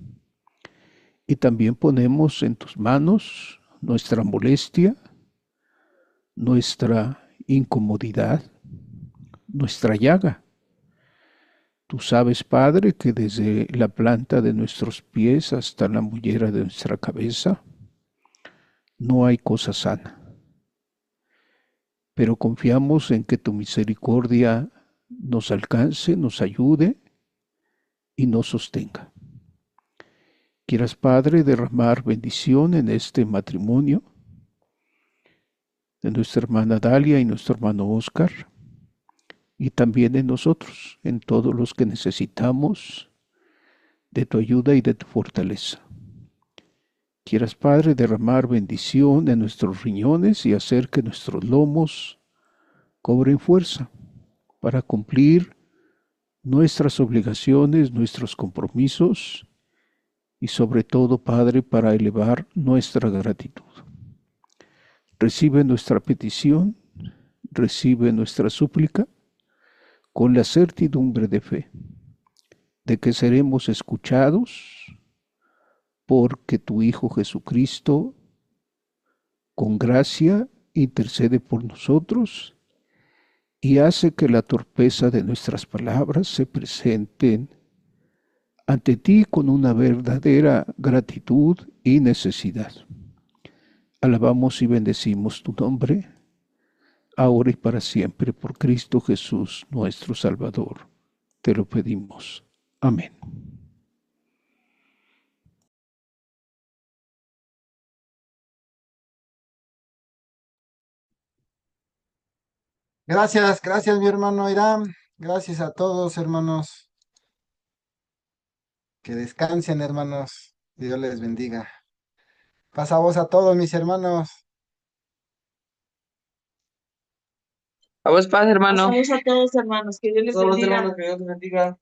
Y también ponemos en tus manos nuestra molestia, nuestra incomodidad, nuestra llaga. Tú sabes, Padre, que desde la planta de nuestros pies hasta la mollera de nuestra cabeza no hay cosa sana. Pero confiamos en que tu misericordia nos alcance, nos ayude y nos sostenga. Quieras, Padre, derramar bendición en este matrimonio de nuestra hermana Dalia y nuestro hermano Oscar, y también en nosotros, en todos los que necesitamos de tu ayuda y de tu fortaleza. Quieras, Padre, derramar bendición en nuestros riñones y hacer que nuestros lomos cobren fuerza para cumplir nuestras obligaciones, nuestros compromisos y sobre todo, Padre, para elevar nuestra gratitud. Recibe nuestra petición, recibe nuestra súplica con la certidumbre de fe, de que seremos escuchados porque tu Hijo Jesucristo, con gracia, intercede por nosotros y hace que la torpeza de nuestras palabras se presenten ante ti con una verdadera gratitud y necesidad. Alabamos y bendecimos tu nombre, ahora y para siempre, por Cristo Jesús, nuestro Salvador. Te lo pedimos. Amén. Gracias, mi hermano Irán. Gracias a todos, hermanos. Que descansen, hermanos. Dios les bendiga. Pasa voz a todos, mis hermanos. A vos paz, hermano. Pasamos a todos, hermanos. Que Dios les Todos los bendiga. hermanos, que Dios les bendiga.